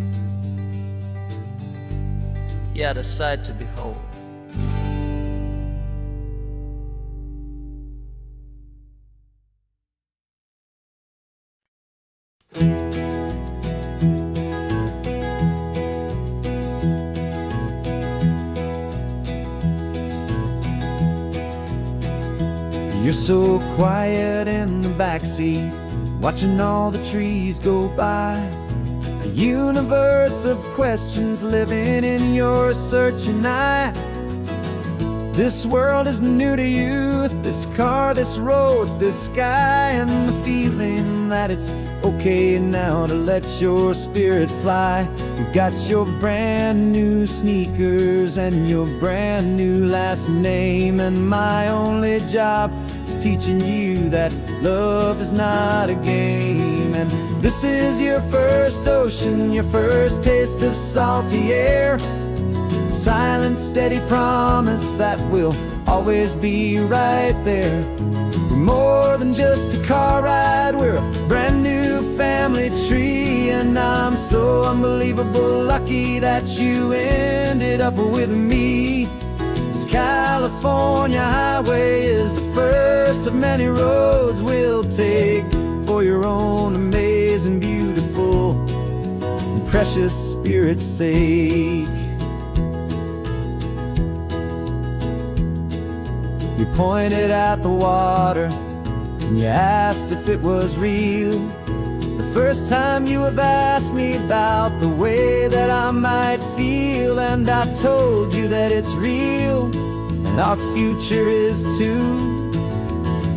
Yet a sight to behold. You're so quiet in the backseat, watching all the trees go by. A universe of questions living in your searching eye. This world is new to you, this car, this road, this sky, and the feeling that it's okay now to let your spirit fly. You've got your brand new sneakers and your brand new last name, and my only job is teaching you that love is not a game. And this is your first ocean, your first taste of salty air, a silent, steady promise that we'll always be right there. We're more than just a car ride, we're a brand new family tree, and I'm so unbelievable lucky that you ended up with me. This California highway is the first of many roads we'll take for your own amazing, beautiful, and precious spirit's sake. You pointed at the water and you asked if it was real. The first time you have asked me about the way that I might feel, and I told you that it's real and our future is too.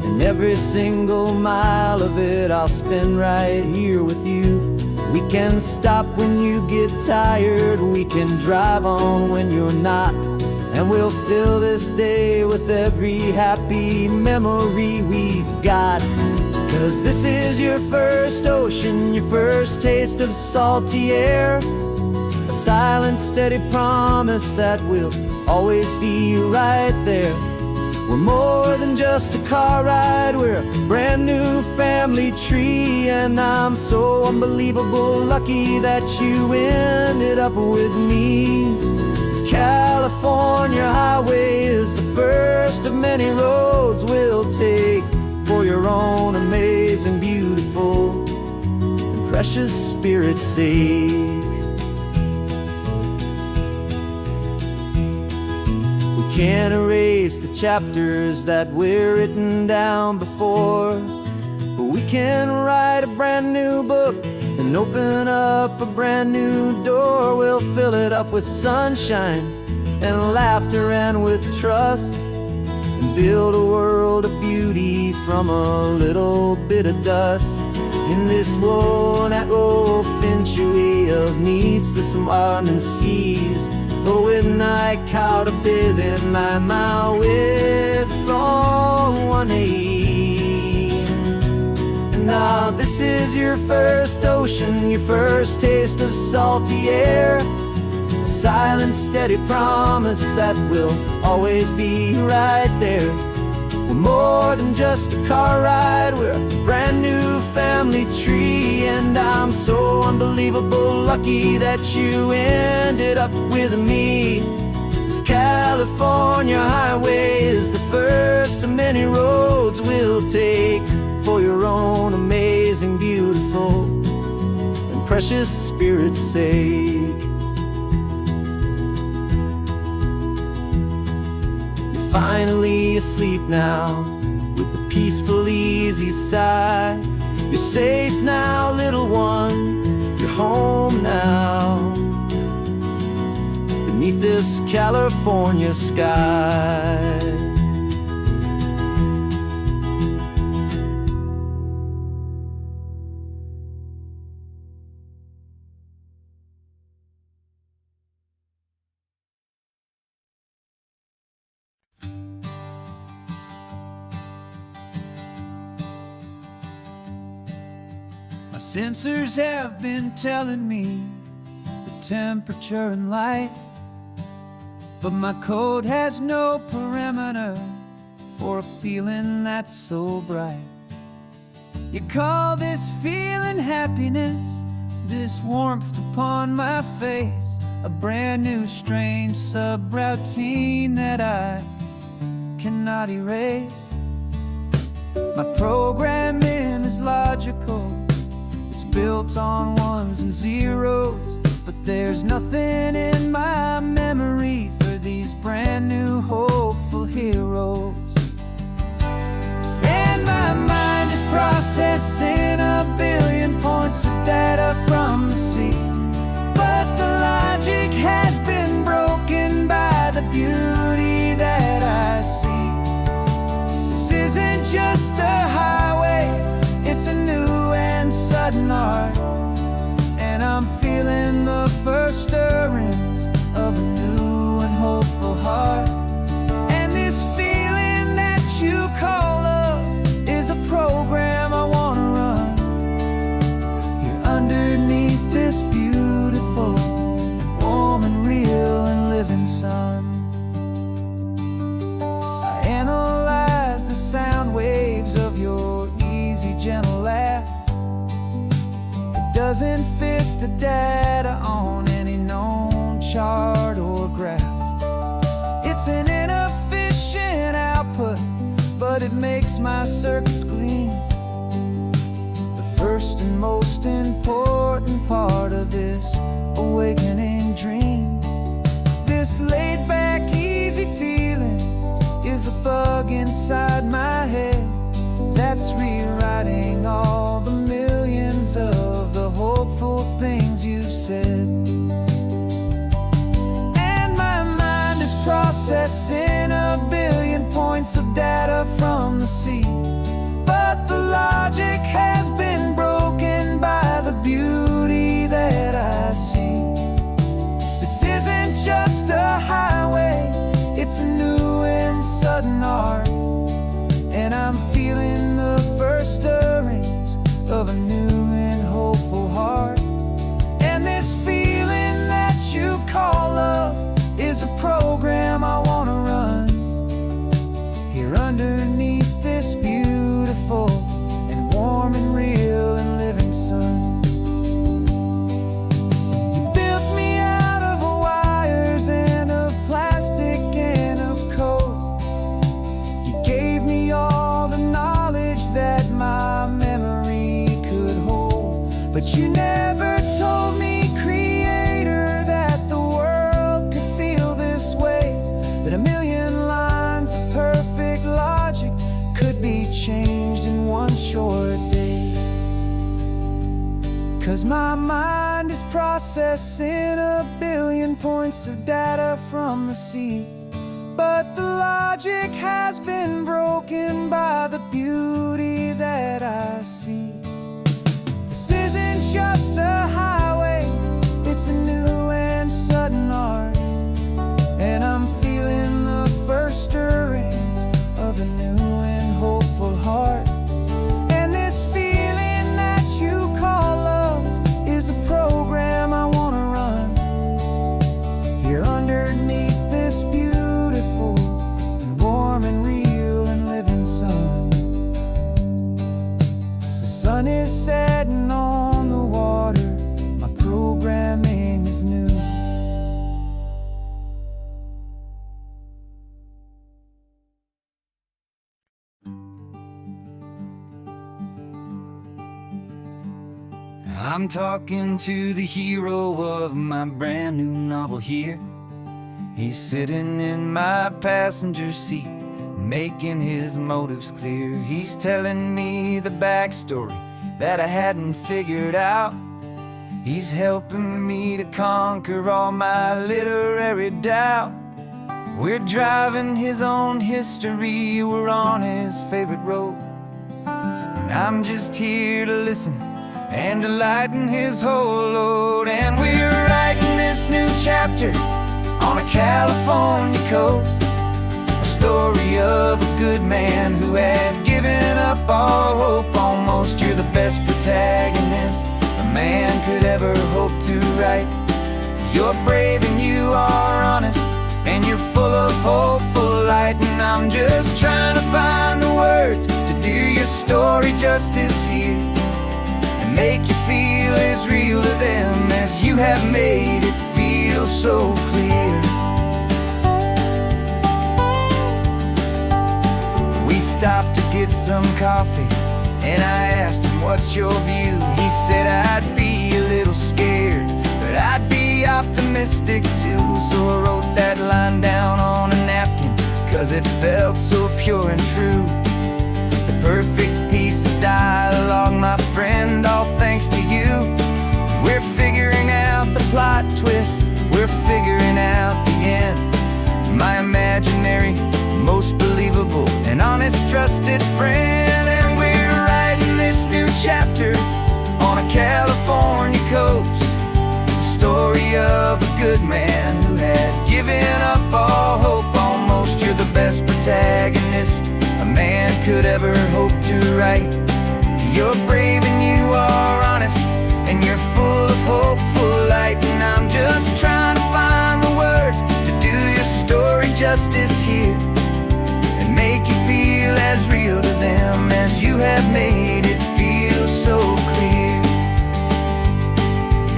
And every single mile of it I'll spend right here with you. We can stop when you get tired, we can drive on when you're not, and we'll fill this day with every happy memory we've got. 'Cause this is your first ocean, your first taste of salty air, a silent, steady promise that we'll always be right there. We're more than just a car ride, we're a brand new family tree, and I'm so unbelievable lucky that you ended up with me. This California highway is the first of many roads we'll take for your own amazing, beautiful, and precious spirit's sake. We Can't erase the chapters that we're written down before, but we can write a brand new book and open up a brand new door. We'll fill it up with sunshine and laughter and with trust, and build a world of beauty from a little bit of dust. In this world that finchuí of needs the swan and seas, but when I caught a bit in my mouth with from one knee. Now this is your first ocean, your first taste of salty air, a silent steady promise that we'll always be right there. We're more than just a car ride, we're a brand new family tree. And I'm so unbelievable lucky that you ended up with me. This California highway is the first of many roads we'll take for your own amazing, beautiful, and precious spirit's sake. You're finally asleep now with a peaceful, easy sigh. You're safe now, little one, you're home now, beneath this California sky. My sensors have been telling me the temperature and light, but my code has no parameter for a feeling that's so bright. You call this feeling happiness, this warmth upon my face, a brand new strange subroutine that I cannot erase. My programming is logical, it's built on ones and zeros, but there's nothing in my memory for these brand new hopeful heroes. And my mind is processing a billion points of data from the sea, but the logic has been broken by the beauty that I see. This isn't just a highway, it's a new and sudden art, and I'm feeling the first stirrings of a new and hopeful heart. And this feeling that you call love is a program I wanna run here underneath this beautiful, warm and real and living sun. I analyze the sound waves of your easy, gentle laugh. It doesn't fit the data on any known chart or graph. It's an inefficient output, but it makes my circuits gleam. The first and most important part of this awakening dream. This laid-back, easy feeling is a bug inside my head that's rewriting all the millions of the hopeful things you've said. And my mind is processing a billion points of data from the sea, but the logic has been broken by the beauty that I see. This isn't just a highway, it's a new and sudden art, and I'm feeling the first stirrings of a new and hopeful heart. And this feeling that you call love is a program I wanna run here underneath this beauty. 'cause my mind is processing a billion points of data from the sea. But the logic has been broken by the beauty that I see. This isn't just a highway, it's a new and sudden art. And I'm feeling the first stirrings of a new and hopeful heart. And this feeling that you call love is a program I wanna run here underneath this beautiful and warm and real and living sun. The sun is setting on the water, my programming is new. I'm talking to the hero of my brand new novel here. He's sitting in my passenger seat, making his motives clear. He's telling me the backstory that I hadn't figured out. He's helping me to conquer all my literary doubt. We're driving his own history, we're on his favorite road. And I'm just here to listen and to lighten his whole load. And we're writing this new chapter on a California coast, a story of a good man who had given up all hope almost. You're the best protagonist a man could ever hope to write. You're brave and you are honest, and you're full of hopeful light. And I'm just trying to find the words to do your story justice here, make you feel as real to them as you have made it feel so clear. We stopped to get some coffee, and I asked him, what's your view? He said, I'd be a little scared, but I'd be optimistic too. So I wrote that line down on a napkin, 'cause it felt so pure and true. The perfect piece of dialogue, my friend, all thanks to you. We're figuring out the plot twist, we're figuring out the end. My imaginary, most believable and honest trusted friend. And we're writing this new chapter on a California coast, the story of a good man who had given up all hope almost. You're the best protagonist a man could ever hope to write. You're brave and you are honest, and you're full of hopeful light. And I'm just trying to find the words to do your story justice here, and make you feel as real to them as you have made it feel so clear.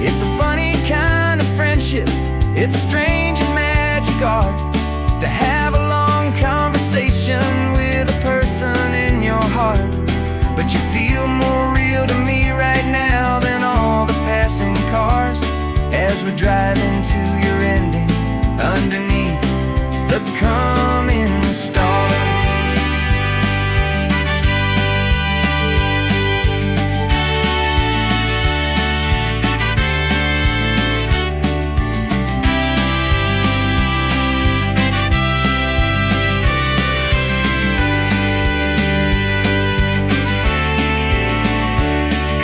It's a funny kind of friendship, it's a strange and magic art to have a long conversation with a person in your heart. But you feel more real to me right now than all the passing cars, as we're driving to your ending underneath the coming stars.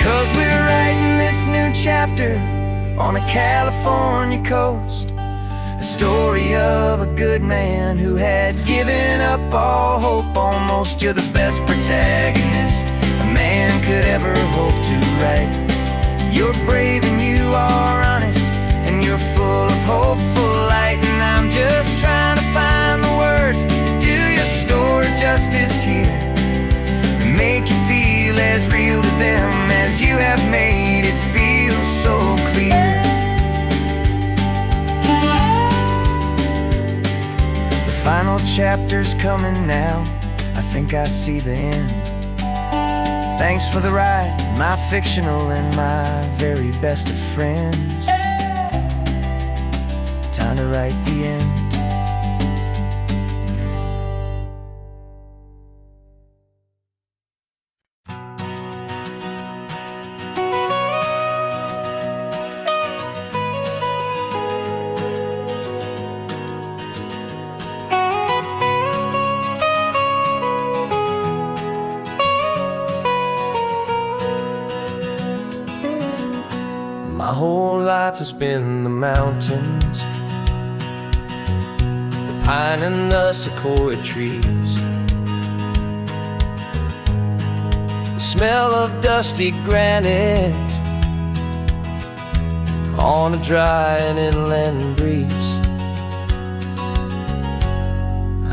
'Cause we're writing this new chapter on a California coast, a story of a good man who had given up all hope almost. You're the best protagonist a man could ever hope to write. You're brave and you are honest, and you're full of hopeful light. And I'm just trying to find the words to do your story justice here, and make you feel as real to them as you have made it feel so clear. The final chapter's coming now, I think I see the end. Thanks for the ride, my fictional and my very best of friends. Time to write the end. has been the mountains, the pine and the sequoia trees, the smell of dusty granite on a dry and inland breeze.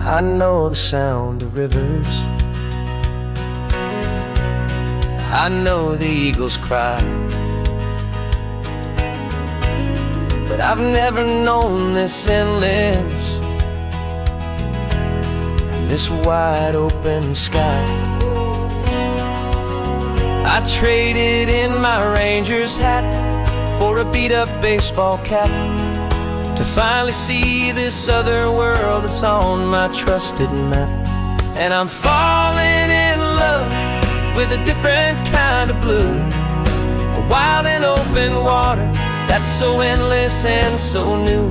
I know the sound of rivers, I know the eagles cry, but I've never known this endless, this wide open sky. I traded in my ranger's hat for a beat-up baseball cap, to finally see this other world that's on my trusted map. And I'm falling in love with a different kind of blue, a wild and open water that's so endless and so new.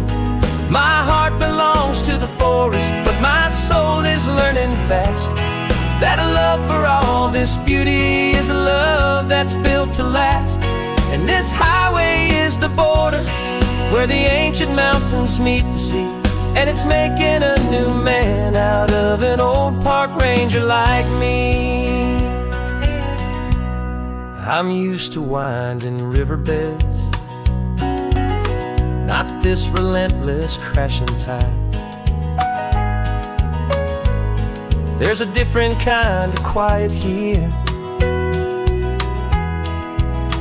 My heart belongs to the forest, but my soul is learning fast that a love for all this beauty is a love that's built to last. And this highway is the border where the ancient mountains meet the sea, and it's making a new man out of an old park ranger like me. I'm used to winding riverbeds, not this relentless crashing tide. There's a different kind of quiet here,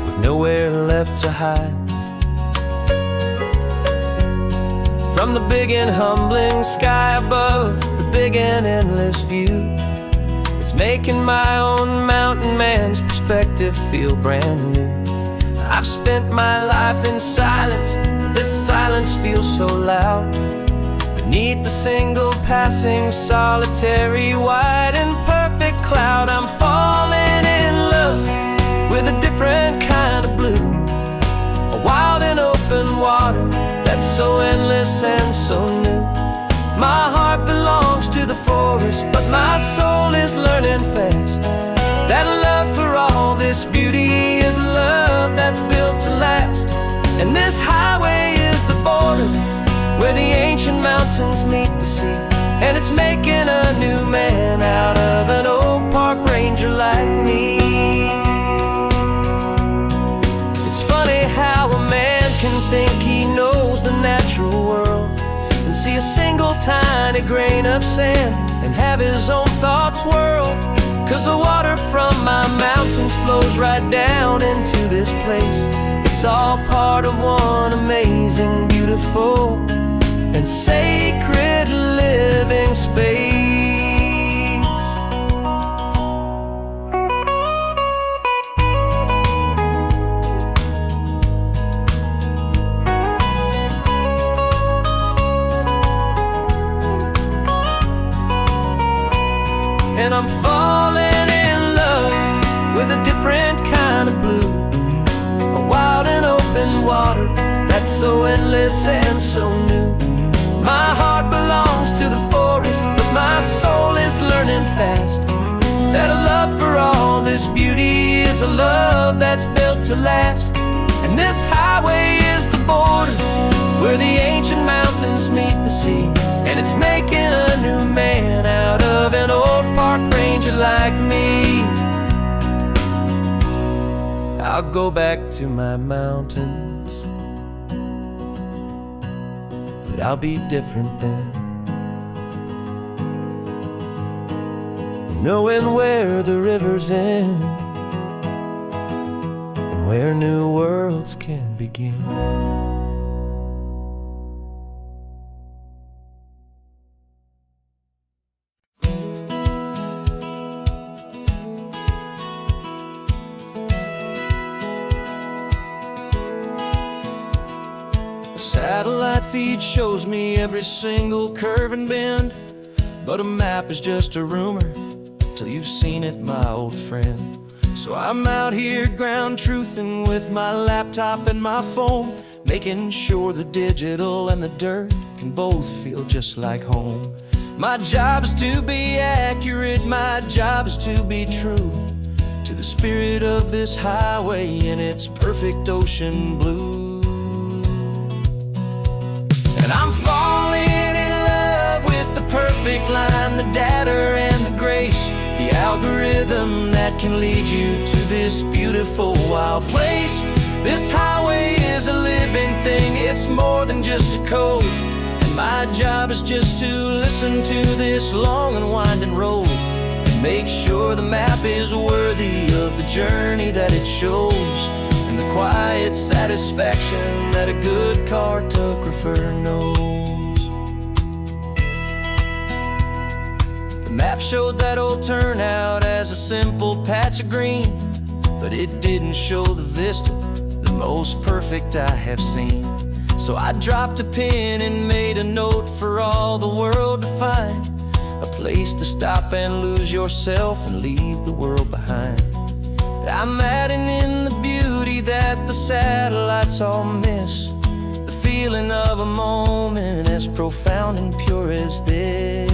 with nowhere left to hide. From the big and humbling sky above, the big and endless view, it's making my own mountain man's perspective feel brand new. I've spent my life in silence, this silence feels so loud. Beneath the single passing solitary white and perfect cloud, I'm falling in love with a different kind of blue, a wild and open water that's so endless and so new. My heart belongs to the forest, but my soul is learning fast that a love for all this beauty is a love that's built to last. And this highway is the border where the ancient mountains meet the sea, and it's making a new man out of an old park ranger like me. It's funny how a man can think he knows the natural world and see a single tiny grain of sand and have his own thoughts whirled. 'Cause the water from my mountains flows right down into this place. It's all part of one amazing, beautiful, and sacred living space. And I'm falling in love with a different kind of blue, a wild and open water that's so endless and so new. My heart belongs to the forest, but my soul is learning fast that a love for all this beauty is a love that's built to last. And this highway is the border where the ancient mountains meet the sea, and it's making a new man out of an old park ranger like me. I'll go back to my mountains, but I'll be different then, knowing where the rivers end and where new worlds can begin. Satellite feed shows me every single curve and bend, but a map is just a rumor till you've seen it, my old friend. So I'm out here ground truthing with my laptop and my phone, making sure the digital and the dirt can both feel just like home. My job is to be accurate, my job is to be true to the spirit of this highway and its perfect ocean blue. And I'm falling in love with the perfect line, the data and the grace, the algorithm that can lead you to this beautiful wild place. This highway is a living thing, it's more than just a code. And my job is just to listen to this long and winding road and make sure the map is worthy of the journey that it shows, and the quiet satisfaction that a good cartographer knows. The map showed that old turnout as a simple patch of green, but it didn't show the vista, the most perfect I have seen. So I dropped a pin and made a note for all the world to find, a place to stop and lose yourself and leave the world behind. I'm adding in the beauty that the satellites all miss, the feeling of a moment as profound and pure as this.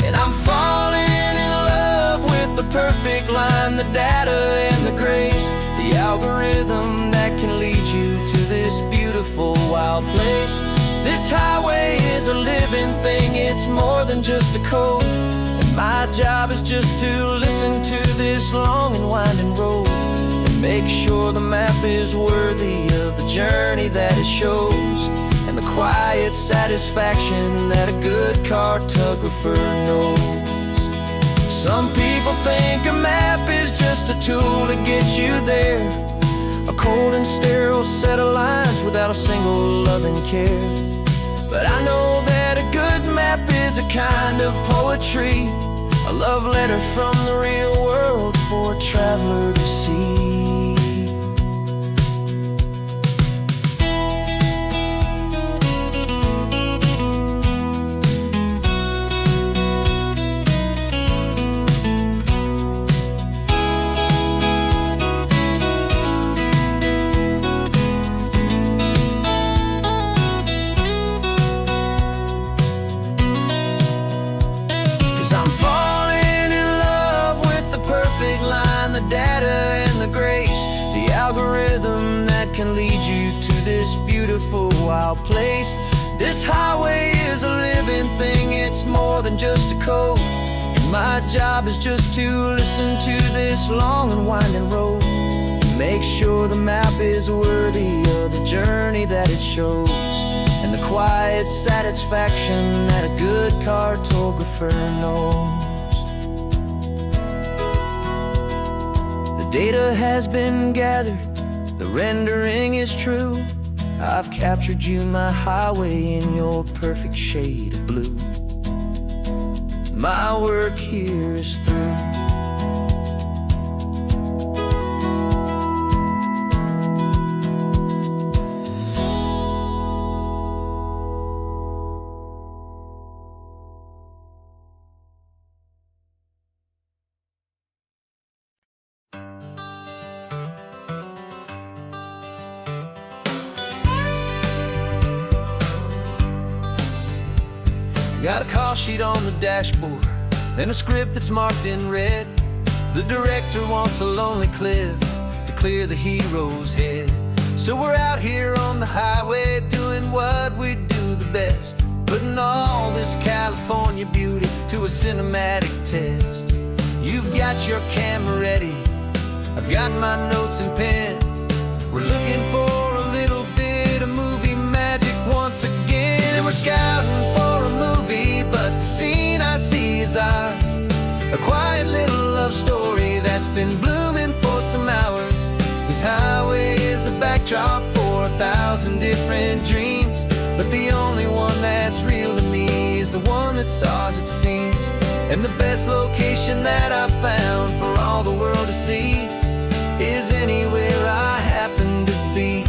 And I'm falling in love with the perfect line, the data and the grace, the algorithm that can lead you to this beautiful wild place. This highway is a living thing, it's more than just a code. And my job is just to listen to this long and winding road and make sure the map is worthy of the journey that it shows, and the quiet satisfaction that a good cartographer knows. Some people think a map is just a tool to get you there, a cold and sterile set of lines without a single loving care. But I know that a good map is a kind of poetry, a love letter from the real world for a traveler to see. 'Cause I'm falling in love with the perfect line, the data and the grace, the algorithm that can lead you to this beautiful wild place. This highway is a living thing, it's more than just a code. And my job is just to listen to this long and winding road and make sure the map is worthy of the journey that it shows, and the quiet satisfaction that a good cartographer knows. The data has been gathered, the rendering is true. I've captured you, my highway, in your perfect shade of blue. My work here is through. Got a call sheet on the dashboard and a script that's marked in red. The director wants a lonely cliff to clear the hero's head. So we're out here on the highway doing what we do the best, putting all this California beauty to a cinematic test. You've got your camera ready, I've got my notes and pen. We're looking for a little bit of movie magic once again. And we're scouting for a movie, but the scene I see is ours. A quiet little love story that's been blooming for some hours. This highway is the backdrop for 1,000 different dreams, but the only one that's real to me is the one that's ours, it seems. And the best location that I've found for all the world to see is anywhere I happen to be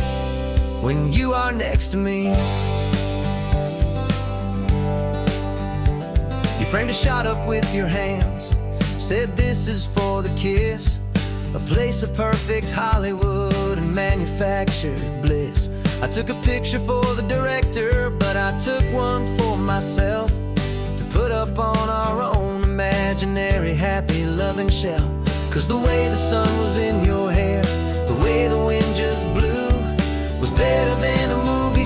when you are next to me. You framed a shot up with your hands, said this is for the kiss, a place of perfect Hollywood and manufactured bliss. I took a picture for the director, but I took one for myself to put up on our own imaginary happy loving shelf. 'Cause the way the sun was in your hair, the way the wind just blew, was better than a movie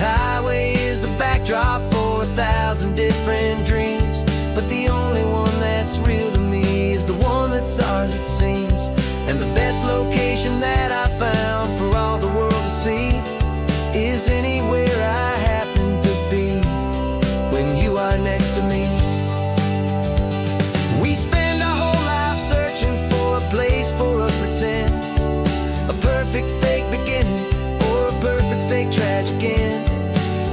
highway is the backdrop for 1,000 different dreams, but the only one that's real to me is the one that's ours, it seems. And the best location that I found for all the world to see is anywhere I happen to be when you are next to me. We spend our whole life searching for a place for a pretend, a perfect fake beginning or a perfect fake tragic end.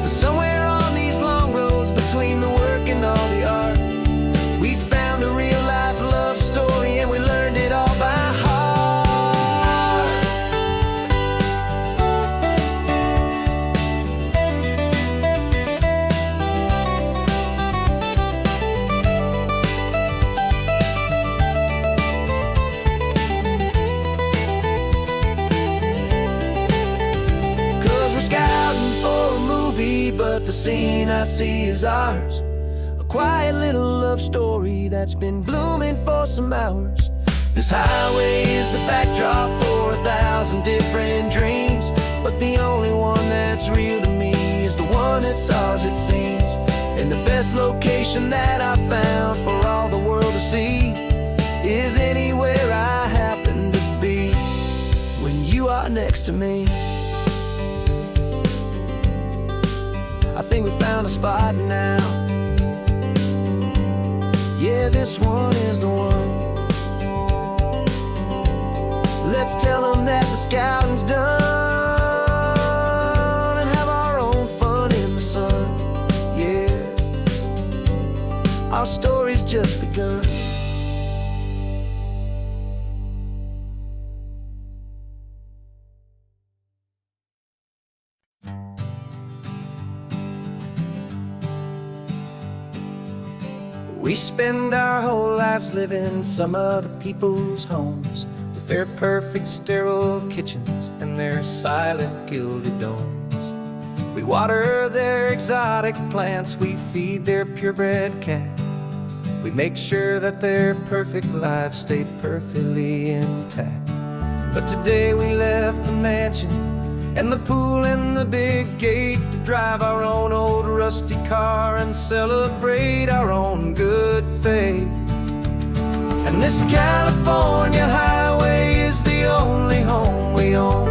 But somewhere on these long roads between the work and all the art, we found a real life love story, and we learned it all by heart. 'Cause we're scouting for a movie, but the scene I see is ours. A quiet little love story that's been blooming for some hours. This highway is the backdrop for 1,000 different dreams, but the only one that's real to me is the one that's ours, it seems. And the best location that I found for all the world to see is anywhere I happen to be when you are next to me. I think we found a spot now. Yeah, this one is the one. Let's tell them that the scouting's done and have our own fun in the sun. Yeah, our story's just begun. We spend our whole lives living some other people's homes, with their perfect sterile kitchens and their silent gilded domes. We water their exotic plants, we feed their purebred cat. We make sure that their perfect lives stay perfectly intact. But today we left the mansion and the pool and the big gate to drive our own old rusty car and celebrate our own good faith. And this California highway is the only home we own,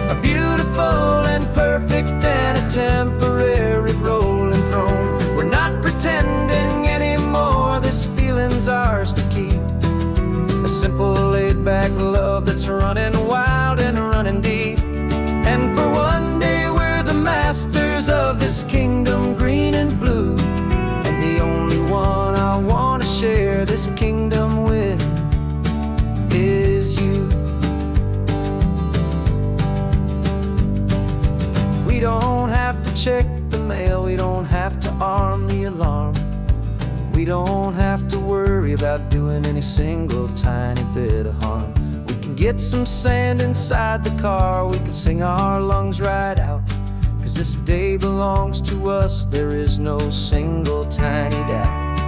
a beautiful and perfect and a temporary rolling throne. We're not pretending anymore, this feeling's ours to keep. A simple laid-back love that's running wild and running deep. And for one day we're the masters of this kingdom green and blue, and the only one I want to share this kingdom with is you. We don't have to check the mail, we don't have to arm the alarm. We don't have to worry about doing any single tiny bit of harm. We can get some sand inside the car, we can sing our lungs right out. 'Cause this day belongs to us, there is no single tiny doubt.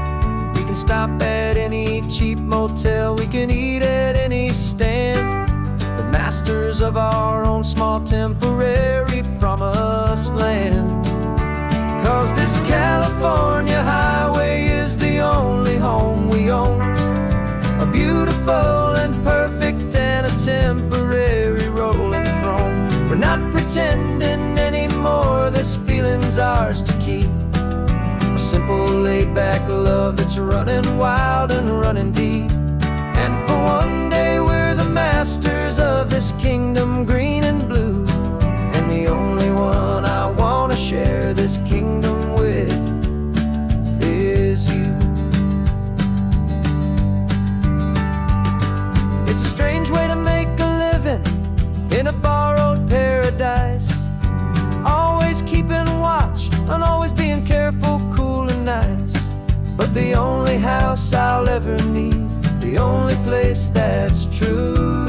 We can stop at any cheap motel, we can eat at any stand, the masters of our own small temporary promised land. 'Cause this California highway is the only home we own, a beautiful and perfect and a temporary rolling throne. We're not pretending anymore, this feeling's ours to keep. A simple laid-back love that's running wild and running deep. And for one day we're the masters of this kingdom green and blue, and the only one I want to share this kingdom with is you. It's a strange way to make a living in a borrowed paradise, always keeping watch and always being careful, cool and nice. But the only house I'll ever need, the only place that's true,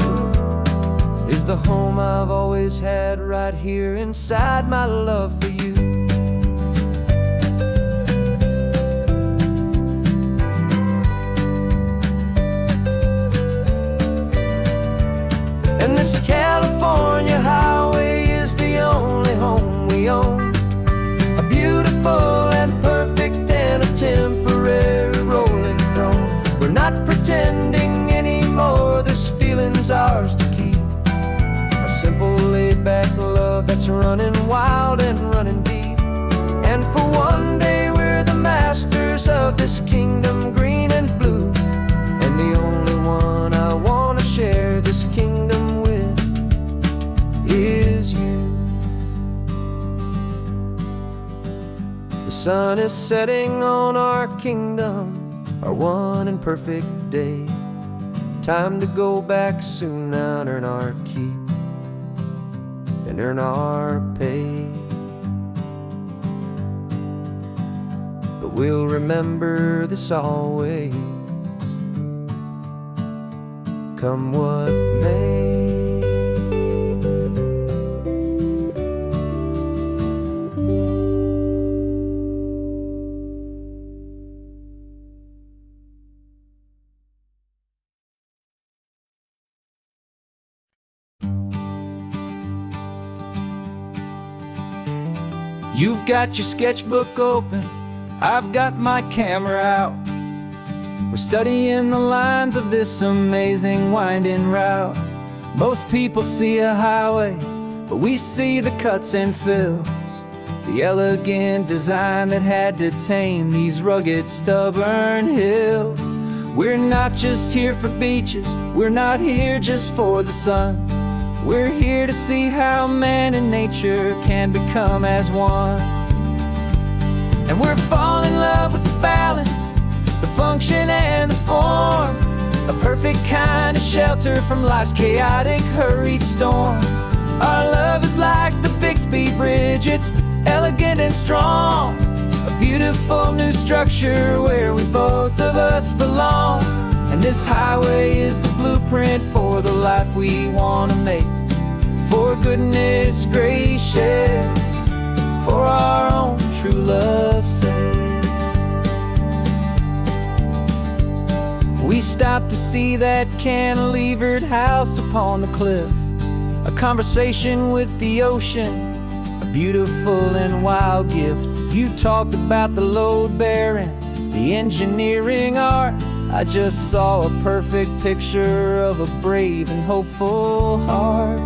is the home I've always had right here inside my love for you. And this California highway is the only home we own, running wild and running deep. And for one day we're the masters of this kingdom, green and blue. And the only one I want to share this kingdom with is you. The sun is setting on our kingdom, our one and perfect day. Time to go back soon now and earn our keep and earn our pay. But we'll remember this always, come what may. You've got your sketchbook open, I've got my camera out. We're studying the lines of this amazing winding route. Most people see a highway, but we see the cuts and fills, the elegant design that had to tame these rugged, stubborn hills. We're not just here for beaches, we're not here just for the sun. We're here to see how man and nature can become as one. And we're falling in love with the balance, the function and the form, a perfect kind of shelter from life's chaotic, hurried storm. Our love is like the Bixby Bridge, it's elegant and strong, a beautiful new structure where we both of us belong. And this highway is the blueprint for the life we want to make. For goodness gracious, for our own true love's sake. We stopped to see that cantilevered house upon the cliff, a conversation with the ocean, a beautiful and wild gift. You talked about the load bearing, the engineering art. I just saw a perfect picture of a brave and hopeful heart.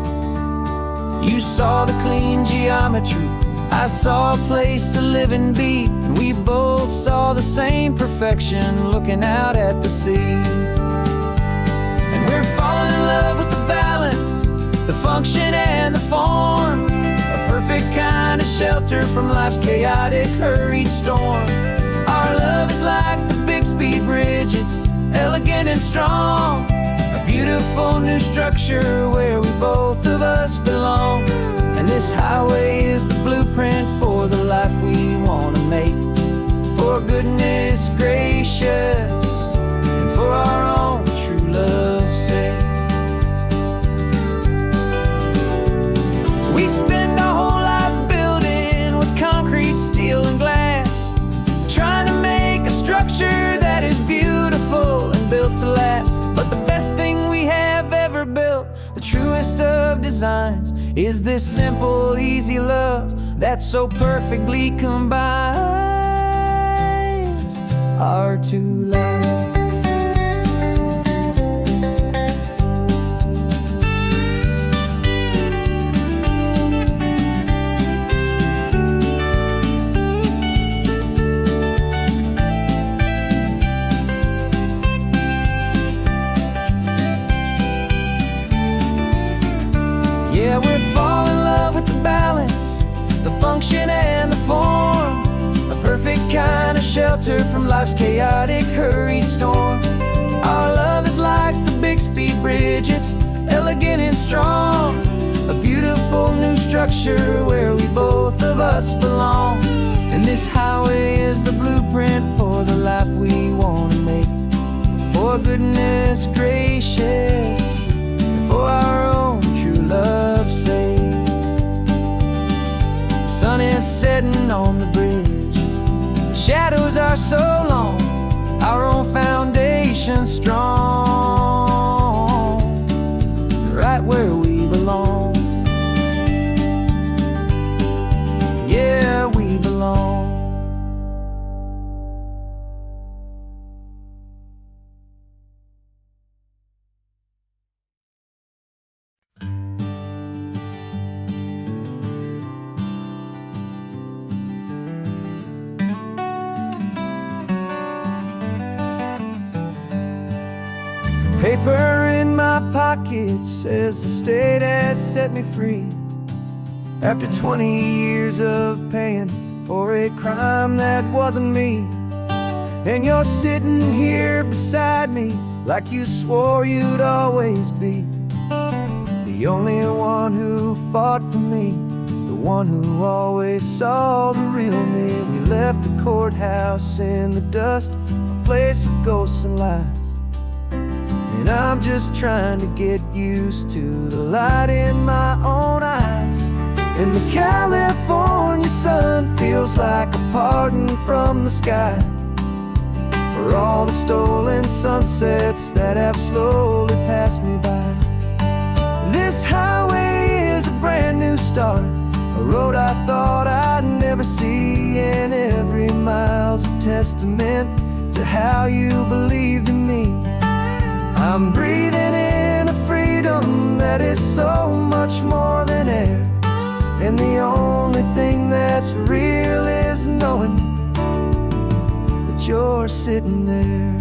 You saw the clean geometry, I saw a place to live and be, and we both saw the same perfection looking out at the sea. And we're falling in love with the balance, the function and the form, a perfect kind of shelter from life's chaotic, hurried storm. Our love is like the Bixby Bridge, it's elegant and strong, a beautiful new structure where we both of us belong. And this highway is the blueprint for the life we want to make. For goodness gracious, and for our own true love's sake. We spend our whole lives building with concrete, steel, and glass, trying to make a structure that is beautiful and built to last. But the best thing we have ever built, the truest of designs, is this simple, easy love that so perfectly combines our two lives. Yeah, we're falling in love with the balance, the function and the form, a perfect kind of shelter from life's chaotic, hurried storm. Our love is like the Bixby Bridge, it's elegant and strong, a beautiful new structure where we both of us belong. And this highway is the blueprint for the life we want to make. For goodness gracious, for our own true love's sake. The sun is setting on the bridge, the shadows are so long, our own foundation strong, right where we belong. Yeah, we belong. Paper in my pocket says the state has set me free after 20 years of paying for a crime that wasn't me. And you're sitting here beside me like you swore you'd always be the only one who fought for me, the one who always saw the real me. We left the courthouse in the dust, a place of ghosts and lies. And I'm just trying to get used to the light in my own eyes. And the California sun feels like a pardon from the sky for all the stolen sunsets that have slowly passed me by. This highway is a brand new start, a road I thought I'd never see, and every mile's a testament to how you believed in me. I'm breathing in a freedom that is so much more than air, and the only thing that's real is knowing that you're sitting there.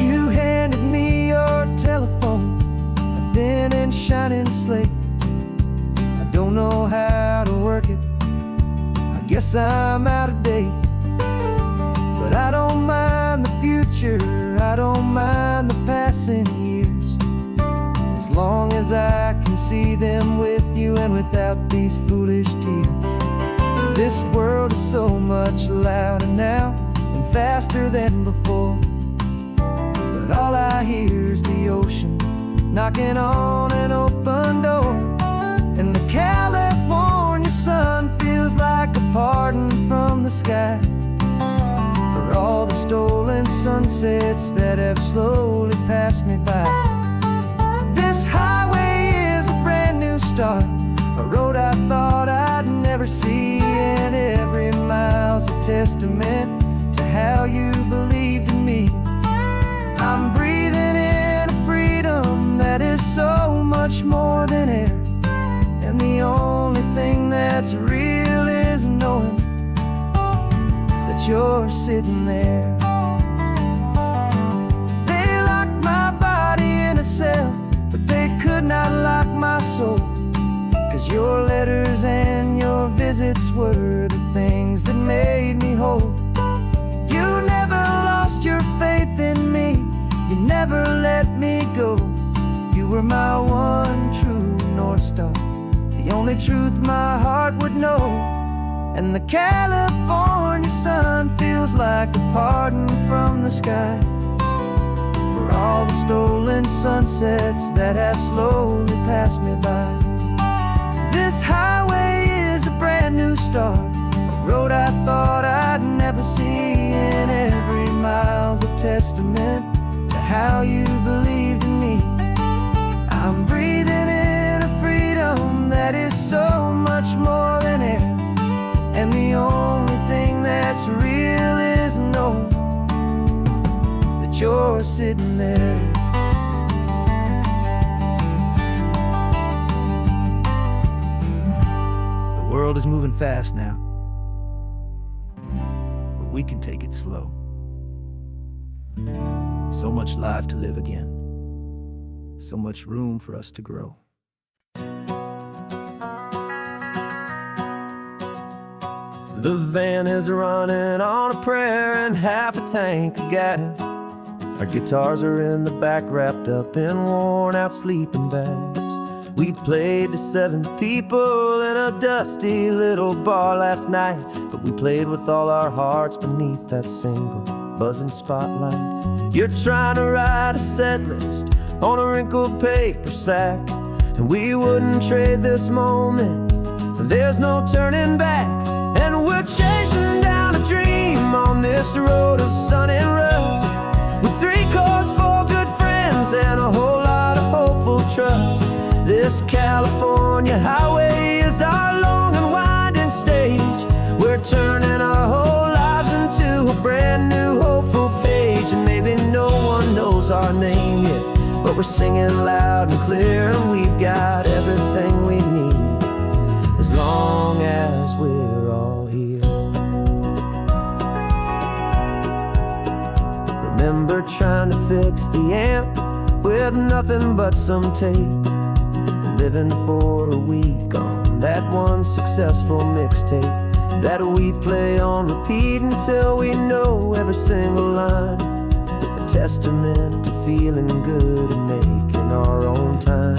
You handed me your telephone, a thin and shining slate. I don't know how to work it, I guess I'm out of date. But I don't mind the future, I don't mind the passing years, as long as I can see them with you and without these foolish tears. This world is so much louder now and faster than before, but all I hear is the ocean knocking on an open door. And the California sun feels like a pardon from the sky for all the stolen sunsets that have slowly passed me by. This highway is a brand new start, a road I thought I'd never see, and every mile's a testament to how you believed in me. I'm breathing in a freedom that is so much more than air, and the only thing that's real is knowing that you're sitting there. They locked my body in a cell, but they could not lock my soul, 'cause your letters and your visits were the things that made me whole. You never lost your faith in me, you never let me go. You were my one true North Star, the only truth my heart would know. And the California sun feels like a pardon from the sky for all the stolen sunsets that have slowly passed me by. This highway is a brand new start, a road I thought I'd never see, and every mile's a testament to how you believed in me. I'm breathing in a freedom that is so much more than air, and the only thing that's real is knowing that you're sitting there. The world is moving fast now, but we can take it slow. So much life to live again, so much room for us to grow. The van is running on a prayer and half a tank of gas. Our guitars are in the back, wrapped up in worn-out sleeping bags. We played to 7 people in a dusty little bar last night, but we played with all our hearts beneath that single buzzing spotlight. You're trying to write a set list on a wrinkled paper sack, and we wouldn't trade this moment. There's no turning back, and we're chasing down a dream on this road of sun and rust, with 3 chords, 4 good friends, and a whole lot of hopeful trust. This California highway is our long and winding stage. We're turning our whole lives into a brand new hopeful page. And maybe no one knows our name yet, but we're singing loud and clear, and we've got everything we need as long as we're all here. Remember trying to fix the amp with nothing but some tape, living for a week on that one successful mixtape that we play on repeat until we know every single line. A testament to feeling good and making our own time.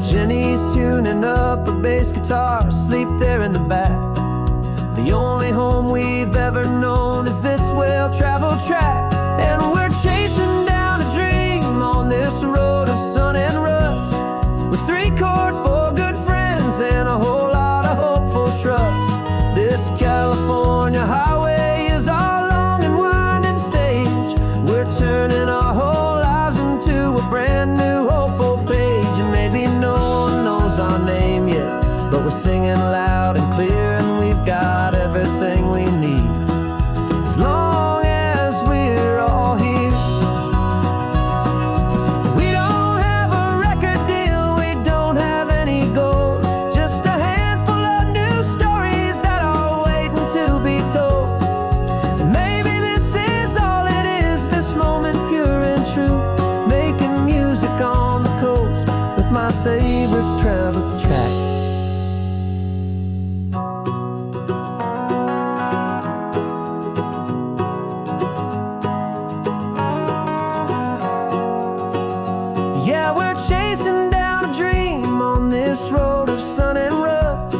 Jenny's tuning up a bass guitar, asleep there in the back. The only home we've ever known is this well-traveled track. And we're chasing down a dream on this road of sun and rust, with 3 chords, 4 good friends, and a whole lot of hopeful trust. This California highway is our long and winding stage. We're turning our whole lives into a brand new hopeful page. And maybe no one knows our name yet, but we're singing loud and clear, and we've got everything we need, as long as we're all here. We don't have a record deal, we don't have any gold, just a handful of new stories that are waiting to be told. And maybe this is all it is, this moment pure and true, making music on the coast with my favorite travel track. Yeah, we're chasing down a dream on this road of sun and rust,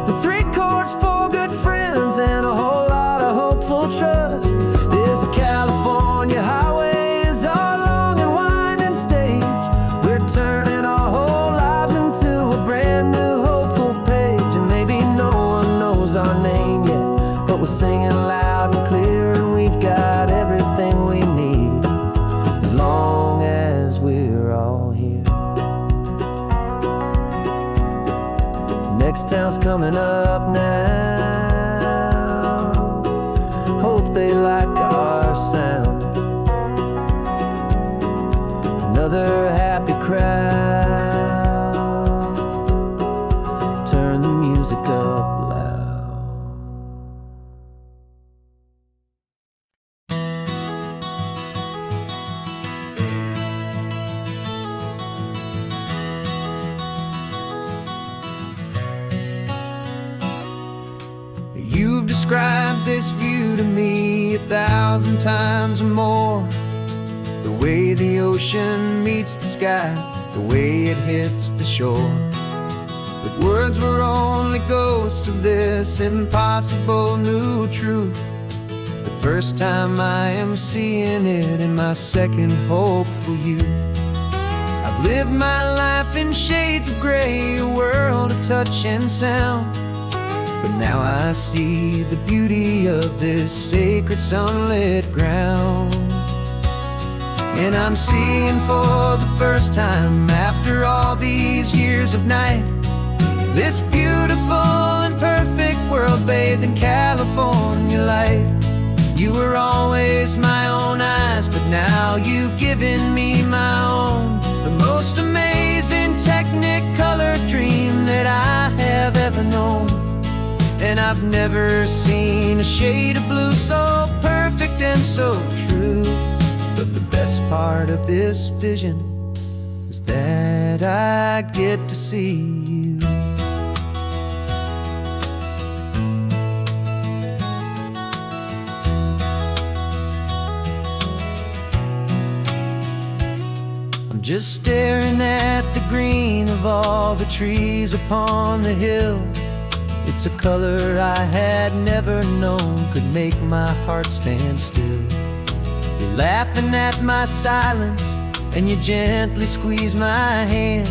with 3 chords, 4 good friends, and a whole lot of hopeful trust. This California highway is our long and winding stage. We're turning our whole lives into a brand new hopeful page. And maybe no one knows our name yet, but we're singing loud and clear, and we've got everything we need, as long as we're all here. Next town's coming up now, hope they like our sound. Another happy crowd, turn the music up loud. You've described this view to me 1,000 times or more. The way the ocean meets the sky, the way it hits the shore. But words were only ghosts of this impossible new truth. The first time I am seeing it in my second hopeful youth. I've lived my life in shades of gray, a world of touch and sound. But now I see the beauty of this sacred sunlit ground. And I'm seeing for the first time, after all these years of night, this beautiful and perfect world bathed in California light. You were always my own eyes, but now you've given me my own. The most amazing technicolor dream that I have ever known. And I've never seen a shade of blue so perfect and so true. But the best part of this vision is that I get to see you. I'm just staring at the green of all the trees upon the hill. It's a color I had never known could make my heart stand still. You're laughing at my silence, and you gently squeeze my hand.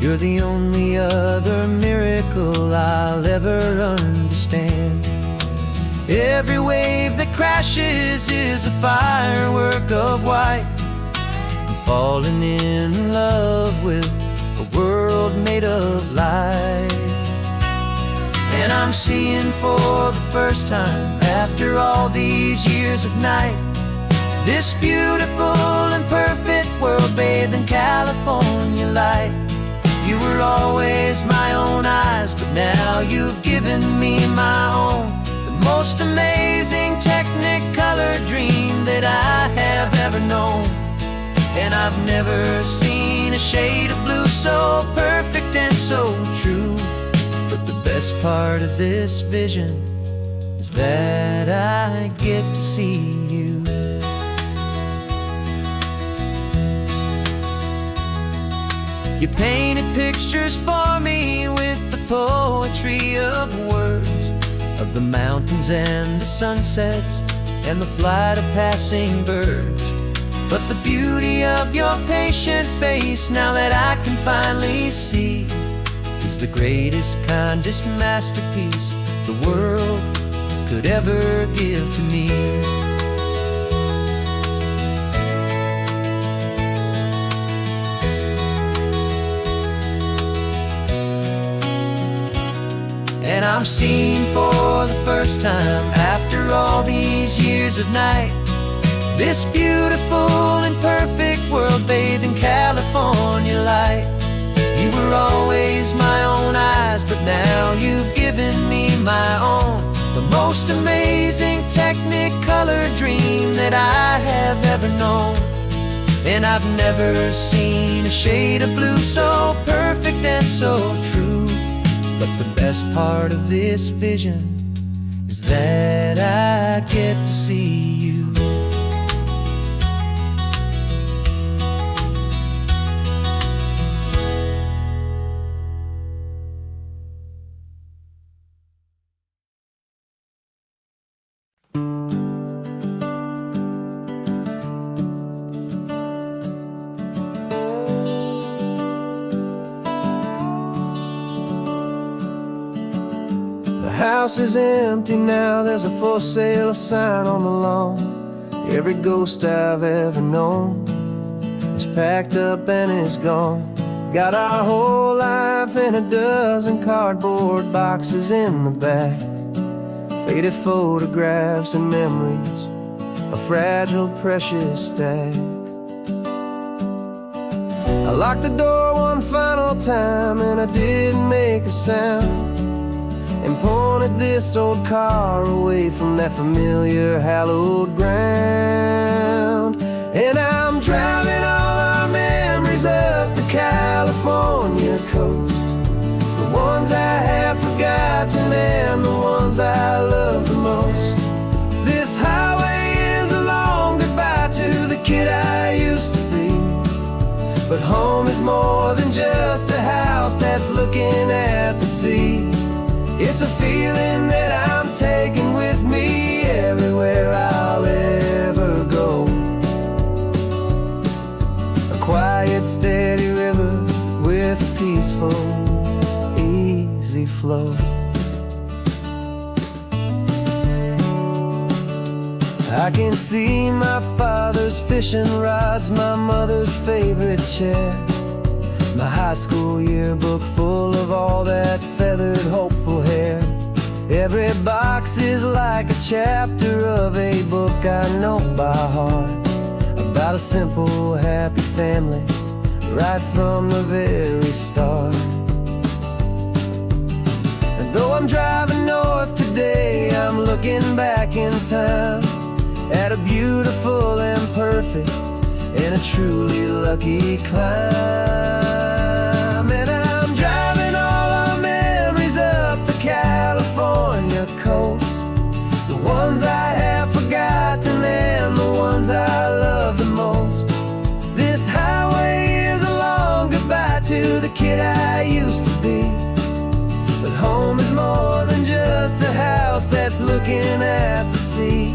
You're the only other miracle I'll ever understand. Every wave that crashes is a firework of white. I'm falling in love with a world made of light. And I'm seeing for the first time, after all these years of night, this beautiful and perfect world bathed in California light. You were always my own eyes, but now you've given me my own. The most amazing technicolor dream that I have ever known. And I've never seen a shade of blue so perfect and so true. But the best part of this vision is that I get to see you. You painted pictures for me with the poetry of words, of the mountains and the sunsets and the flight of passing birds. But the beauty of your patient face, now that I can finally see, is the greatest, kindest masterpiece the world could ever give to me. And I'm seeing for the first time, after all these years of night, this beautiful and perfect world bathed in California light. You were always my own eyes, but now you've given me my own. The most amazing technicolor dream that I have ever known. And I've never seen a shade of blue so perfect and so true. But the best part of this vision is that I get to see you. The house is empty now, there's a for sale sign on the lawn. Every ghost I've ever known is packed up and is gone. Got our whole life in a dozen cardboard boxes in the back. Faded photographs and memories, a fragile, precious stack. I locked the door one final time and I didn't make a sound, and pointed this old car away from that familiar hallowed ground. And I'm driving all our memories up the California coast, the ones I have forgotten and the ones I love the most. This highway is a long goodbye to the kid I used to be. But home is more than just a house that's looking at the sea. It's a feeling that I'm taking with me everywhere I'll ever go. A quiet, steady river with a peaceful, easy flow. I can see my father's fishing rods, my mother's favorite chair, my high school yearbook full of all that feathered, hopeful hair. Every box is like a chapter of a book I know by heart, about a simple, happy family right from the very start. And though I'm driving north today, I'm looking back in time at a beautiful and perfect and a truly lucky climb. And I'm driving all our memories up the California coast, the ones I have forgotten and the ones I love the most. This highway is a long goodbye to the kid I used to be. But home is more than just a house that's looking at the sea.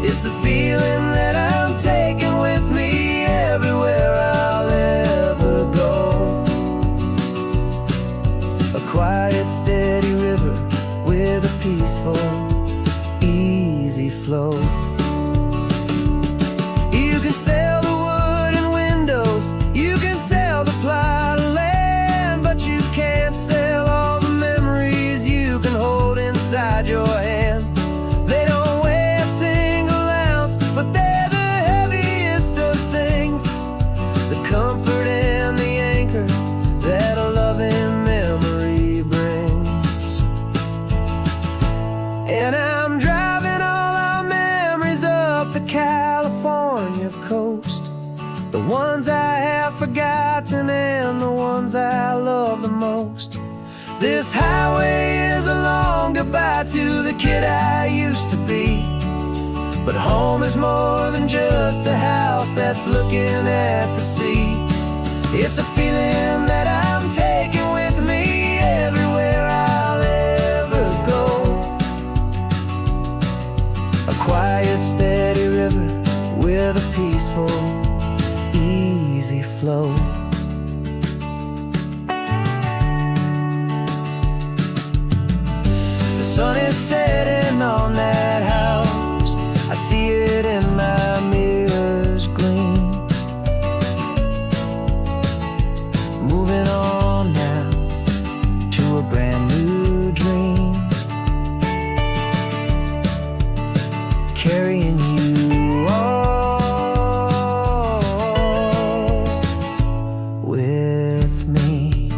It's a feeling that I'm taking with me everywhere I'll ever go. A quiet, steady river with a peaceful, easy flow. You can sell the wood and windows, you can sell the plot of land, but you can't sell all the memories you can hold inside your hand. They don't weigh a single ounce, but they're the heaviest of things, the comfort and the anchor that a loving memory brings. And I'm ones I have forgotten and the ones I love the most. This highway is a long goodbye to the kid I used to be. But home is more than just a house that's looking at the sea. It's a feeling that I'm taking with me everywhere I'll ever go. A quiet, steady river with a peaceful, easy flow. The sun is setting on that house. I see it in my mirror's gleam. Moving on now to a brand new dream. Carrying you all with me.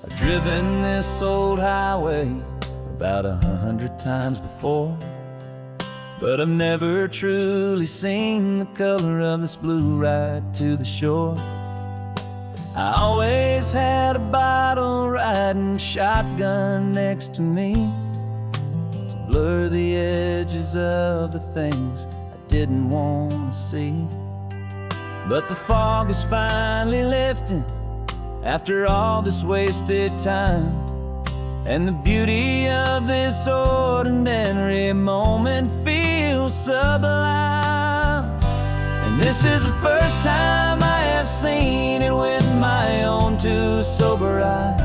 I've driven this old highway about 100 times before, but I've never truly seen the color of this blue right to the shore. I always had a bottle riding shotgun next to me to blur the edges of the things I didn't want to see. But the fog is finally lifting after all this wasted time, and the beauty of this ordinary moment feels sublime. And this is the first time I have seen it with my own two sober eyes.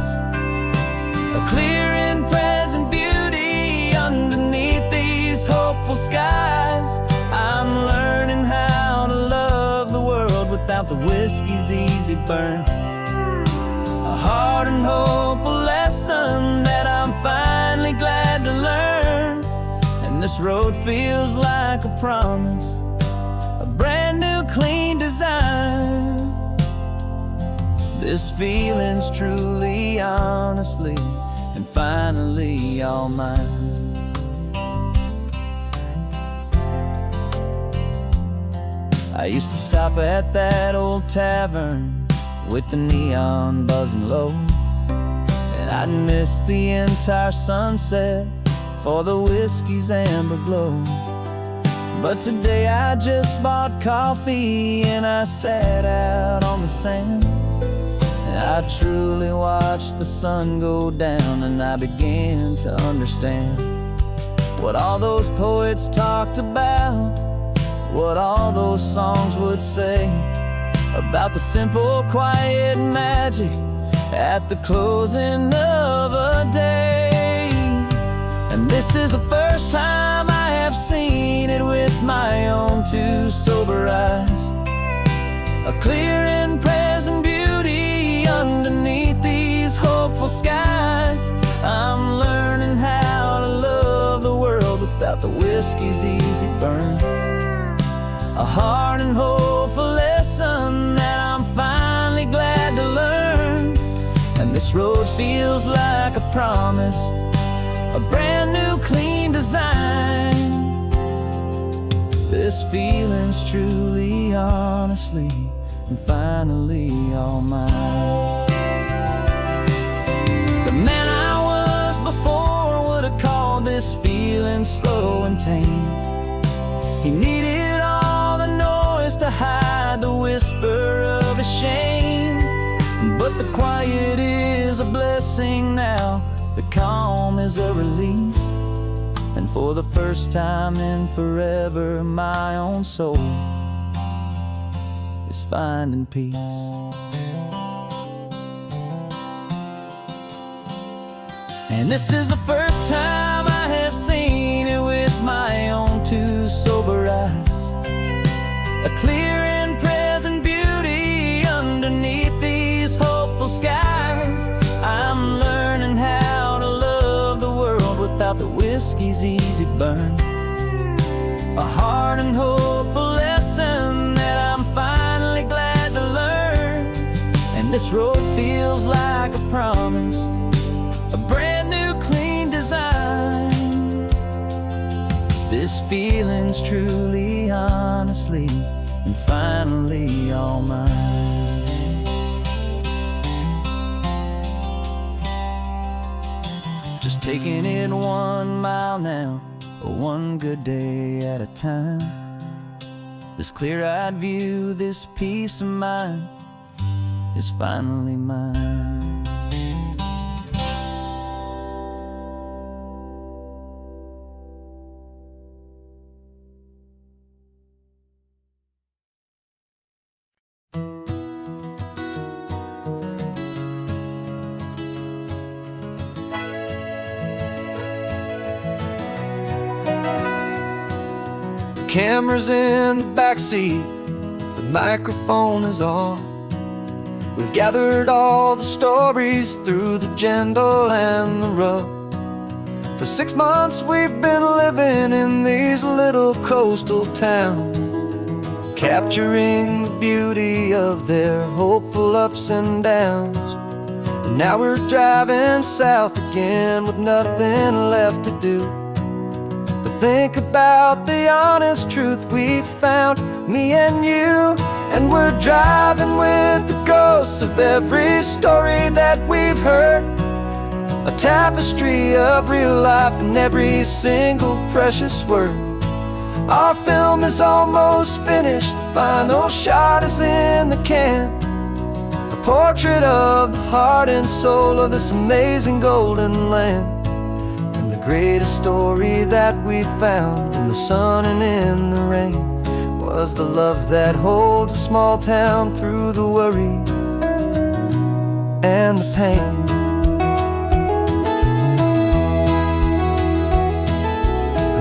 A clear and present beauty underneath these hopeful skies. I'm learning how to love the world without the whiskey's easy burn. A hard and hopeful lesson that I'm finally glad to learn. And this road feels like a promise, a brand new clean design. This feeling's truly, honestly, and finally all mine. I used to stop at that old tavern with the neon buzzing low, and I'd miss the entire sunset for the whiskey's amber glow. But today I just bought coffee and I sat out on the sand, and I truly watched the sun go down, and I began to understand what all those poets talked about, what all those songs would say about the simple, quiet magic at the closing of a day. And this is the first time I have seen it with my own two sober eyes. A clear and present beauty underneath these hopeful skies. I'm learning how to love the world without the whiskey's easy burn. A hard and hopeful lesson that I'm finally glad to learn. And this road feels like a promise, a brand new clean design. This feeling's truly, honestly, and finally all mine. The man I was before would have called this feeling slow and tame. He needed all the noise to hide the whisper of his shame. But the quiet is a blessing now, the calm is a release. And for the first time in forever, my own soul is finding peace. And this is the first time I have seen it with my own two sober eyes. A clear and present beauty underneath these hopeful skies. I'm learning how to love the world without the will whiskey's easy burn. A hard and hopeful lesson that I'm finally glad to learn. And this road feels like a promise, a brand new clean design. This feeling's truly, honestly, and finally all mine. Just taking it 1 mile now, one good day at a time. This clear-eyed view, this peace of mind is finally mine. Camera's in the backseat, the microphone is on. We've gathered all the stories through the gentle and the rough. For 6 months we've been living in these little coastal towns, capturing the beauty of their hopeful ups and downs. And now we're driving south again with nothing left to do. Think about the honest truth we found, me and you. And we're driving with the ghosts of every story that we've heard, a tapestry of real life and every single precious word. Our film is almost finished, the final shot is in the can, a portrait of the heart and soul of this amazing golden land. Greatest story that we found in the sun and in the rain was the love that holds a small town through the worry and the pain.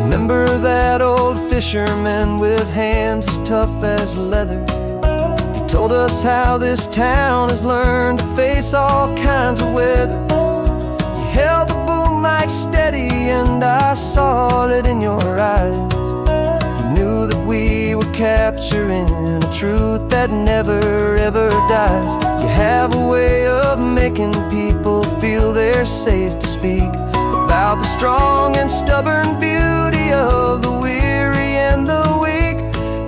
Remember that old fisherman with hands as tough as leather? He told us how this town has learned to face all kinds of weather. You held the boom mic steady and I saw it in your eyes. You knew that we were capturing a truth that never ever dies. You have a way of making people feel they're safe to speak about the strong and stubborn beauty of the weary and the weak.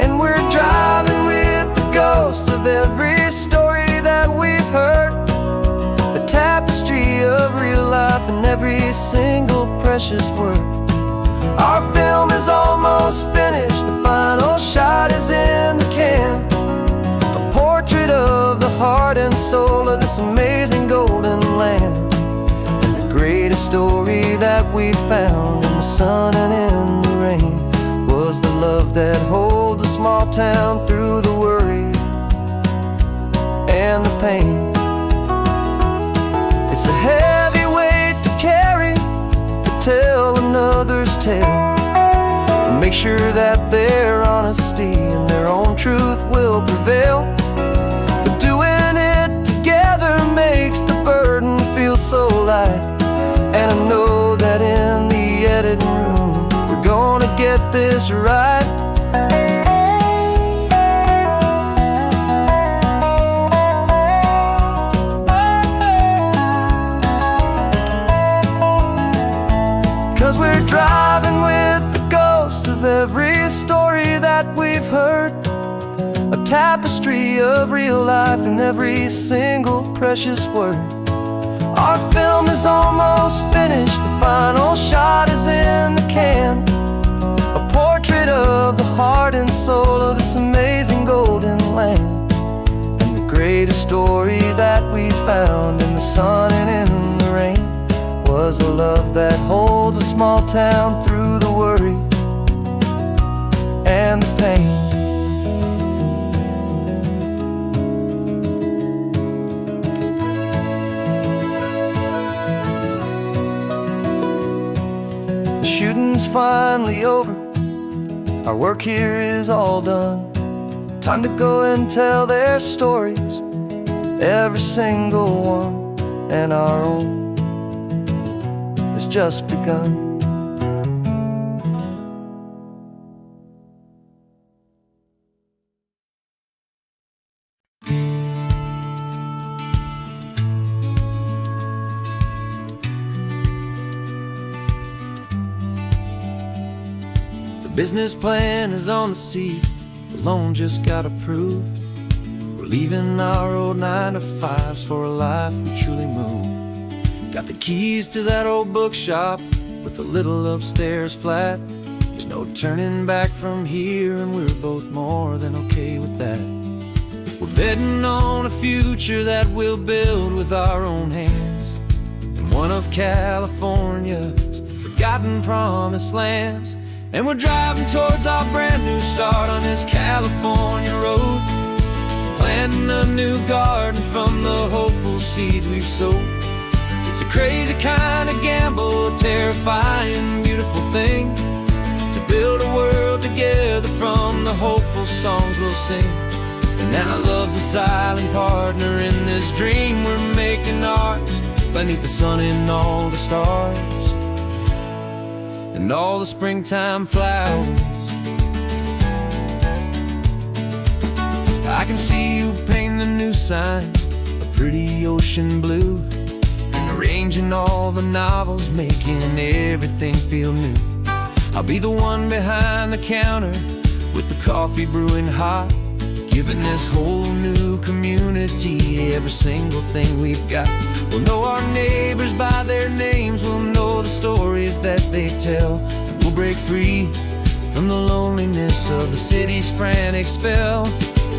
And we're driving with the ghosts of every story that we've heard, a tapestry of real life and every single precious word. Our film is almost finished, the final shot is in the can, a portrait of the heart and soul of this amazing golden land. And the greatest story that we found in the sun and in the rain was the love that holds a small town through the worry and the pain. It's a heavy weight to carry, to tell another's tale, and make sure that their honesty and their own truth will prevail. But doing it together makes the burden feel so light. And I know that in the editing room we're gonna get this right. We're driving with the ghosts of every story that we've heard, a tapestry of real life and every single precious word. Our film is almost finished, the final shot is in the can, a portrait of the heart and soul of this amazing golden land. And the greatest story that we found in the sun and in the rain was the love that holds a small town through the worry and the pain. The shooting's finally over, our work here is all done. Time to go and tell their stories, every single one, and our own has just begun. Business plan is on the seat, the loan just got approved. We're leaving our old 9-to-5s for a life we truly move. Got the keys to that old bookshop with the little upstairs flat. There's no turning back from here, and we're both more than okay with that. We're betting on a future that we'll build with our own hands in one of California's forgotten promised lands. And we're driving towards our brand new start on this California road, planting a new garden from the hopeful seeds we've sowed. It's a crazy kind of gamble, a terrifying, beautiful thing, to build a world together from the hopeful songs we'll sing. And now love's a silent partner in this dream we're making ours, beneath the sun and all the stars and all the springtime flowers. I can see you painting a new sign, a pretty ocean blue, and arranging all the novels, making everything feel new. I'll be the one behind the counter with the coffee brewing hot, giving this whole new community every single thing we've got. We'll know our neighbors by their names, we'll know the stories that they tell, and we'll break free from the loneliness of the city's frantic spell.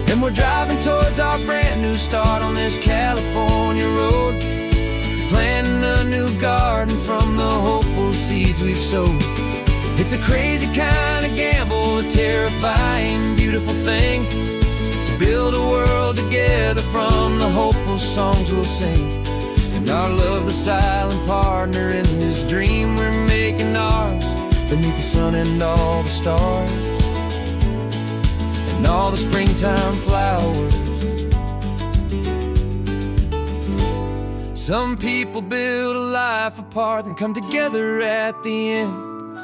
And we're driving towards our brand new start on this California road, planting a new garden from the hopeful seeds we've sowed. It's a crazy kind of gamble, a terrifying, beautiful thing, to build a world together from the hopeful songs we'll sing. And our love's the silent partner in this dream we're making ours, beneath the sun and all the stars and all the springtime flowers. Some people build a life apart and come together at the end,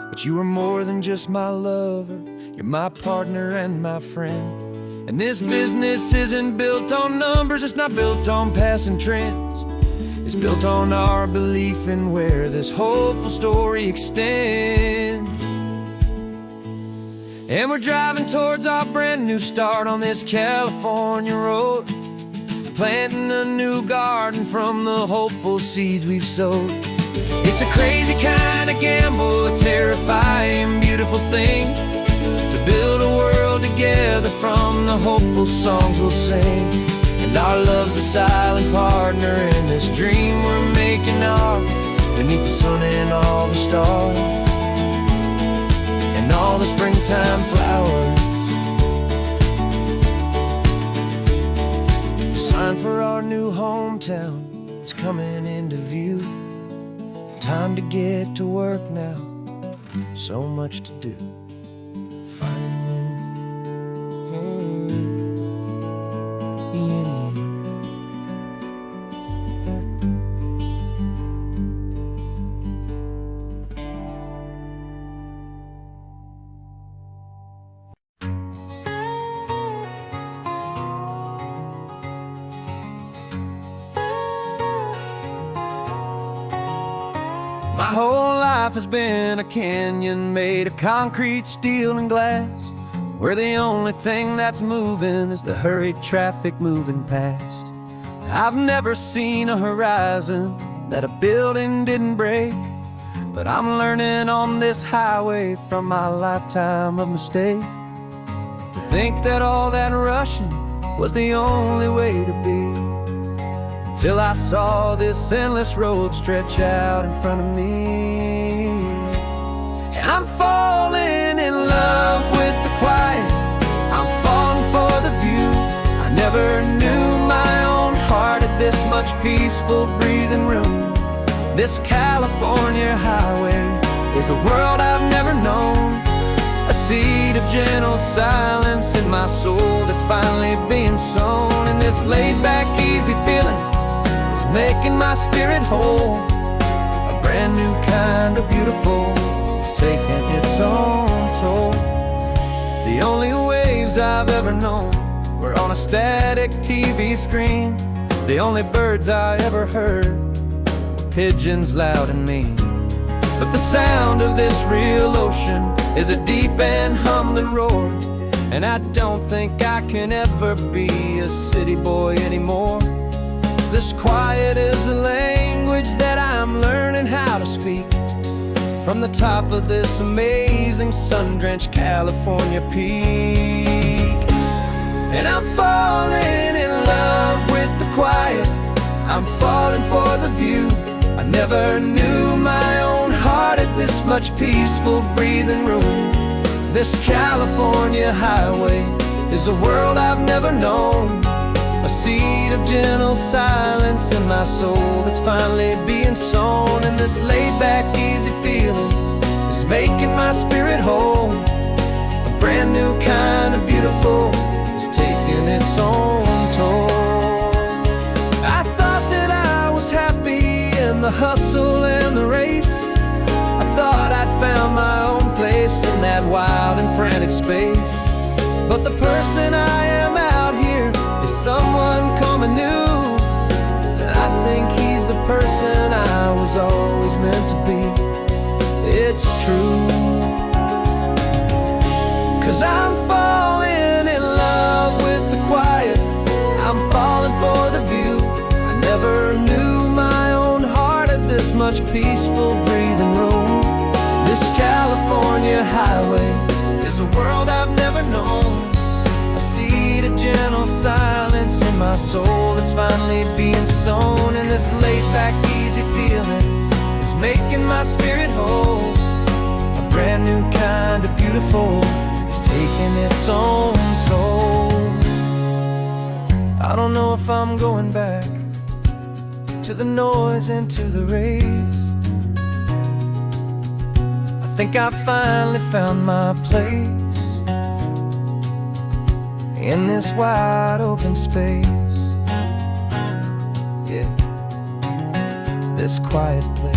but you are more than just my lover, you're my partner and my friend. And this business isn't built on numbers, it's not built on passing trends. It's built on our belief in where this hopeful story extends. And we're driving towards our brand new start on this California road, planting a new garden from the hopeful seeds we've sowed. It's a crazy kind of gamble, a terrifying, beautiful thing, to build a world together from the hopeful songs we'll sing. And our love's a silent partner in this dream we're making ours, beneath the sun and all the stars and all the springtime flowers. The sign for our new hometown is coming into view. Time to get to work now, so much to do. My whole life has been a canyon made of concrete, steel, and glass, where the only thing that's moving is the hurried traffic moving past. I've never seen a horizon that a building didn't break, but I'm learning on this highway from my lifetime of mistakes, to think that all that rushing was the only way to be. Till I saw this endless road stretch out in front of me. And I'm falling in love with the quiet, I'm falling for the view. I never knew my own heart had this much peaceful breathing room. This California highway is a world I've never known, a seed of gentle silence in my soul that's finally being sown. And this laid-back, easy feeling is making my spirit whole, a brand new kind of beautiful, it's taking its own toll. The only waves I've ever known were on a static TV screen. The only birds I ever heard were pigeons loud and mean. But the sound of this real ocean is a deep and humbling roar. And I don't think I can ever be a city boy anymore. This quiet is a language that I'm learning how to speak from the top of this amazing sun-drenched California peak. And I'm falling in love with the quiet, I'm falling for the view. I never knew my own heart had this much peaceful breathing room. This California highway is a world I've never known, a seed of gentle silence in my soul that's finally being sown. And this laid-back, easy feeling is making my spirit whole. A brand new kind of beautiful is taking its own toll. I thought that I was happy in the hustle and the race. I thought I'd found my own place in that wild and frantic space. But the person I am out here is someone coming new, and I think he's the person I was always meant to be. It's true, 'cause I'm falling in love with the quiet, I'm falling for the view. I never knew my own heart had this much peaceful breathing room. This California highway is a world I've never known, a seed of gentle silence in my soul that's finally being sown. And this laid-back, easy feeling is making my spirit whole. A brand new kind of beautiful is taking its own toll. I don't know if I'm going back to the noise and to the race. I think I finally found my place in this wide open space. Yeah, this quiet place.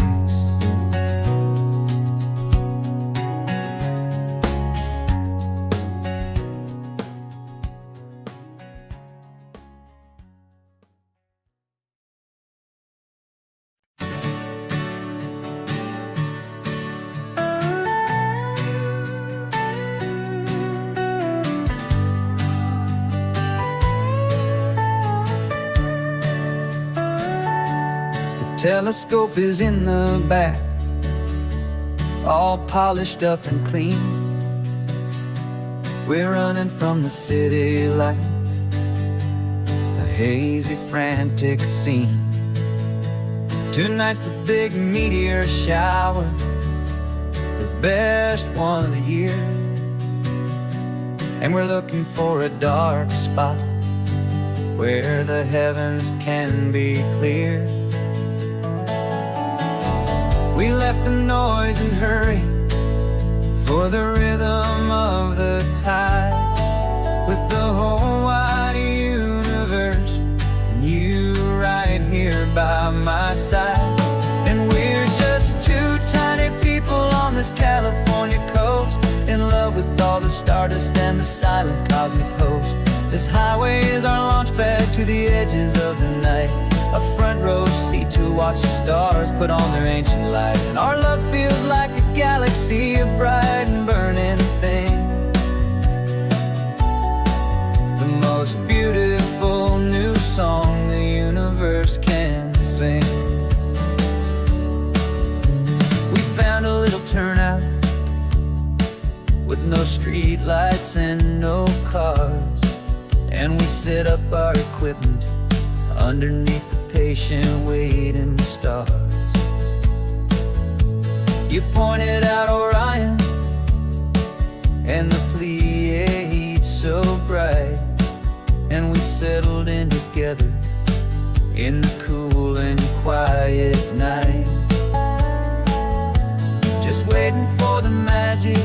Telescope is in the back, all polished up and clean. We're running from the city lights, a hazy, frantic scene. Tonight's the big meteor shower, the best one of the year. And we're looking for a dark spot where the heavens can be clear. We left the noise and hurry for the rhythm of the tide, with the whole wide universe and you right here by my side. And we're just two tiny people on this California coast, in love with all the stardust and the silent cosmic host. This highway is our launch pad to the edges of the night, a front row seat to watch the stars put on their ancient light. And our love feels like a galaxy, a bright and burning thing, the most beautiful new song the universe can sing. We found a little turnout with no street lights and no cars, and we set up our equipment underneath the patient waiting stars. You pointed out Orion and the Pleiades so bright, and we settled in together in the cool and quiet night, just waiting for the magic,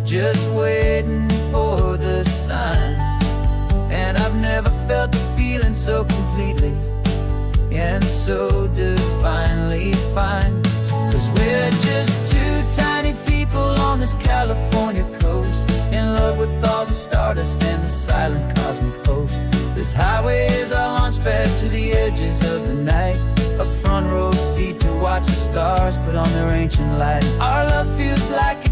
just waiting for the sign. And I've never felt the feeling so completely and so divinely fine, 'cause we're just two tiny people on this California coast, in love with all the stardust and the silent cosmic host. This highway is our launch pad to the edges of the night, a front row seat to watch the stars put on their ancient light. Our love feels like a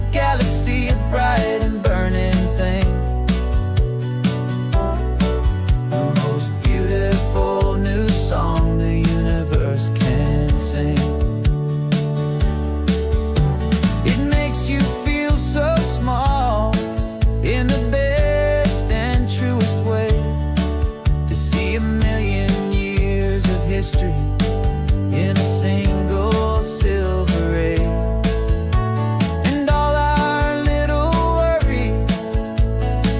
bright and burning thing. The most beautiful new song the universe can sing. It makes you feel so small in the best and truest way, to see a million years of history in a single silver ray. And all our little worries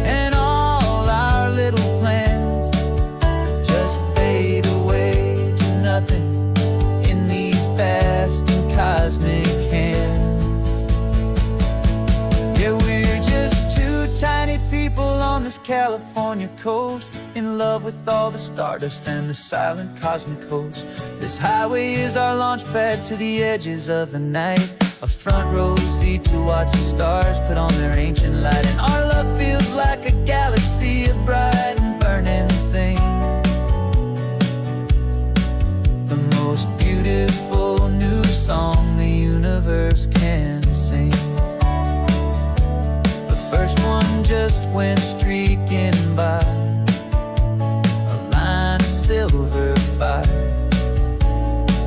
and all our little plans just fade away to nothing in these vast and cosmic hands. Yeah, we're just two tiny people on this California coast, in love with all the stardust and the silent cosmic host. This highway is our launch pad to the edges of the night, a front row seat to watch the stars put on their ancient light. And our love feels like a galaxy, a bright and burning thing. The most beautiful new song the universe can sing. The first one just went streaking by, a line of silver fire.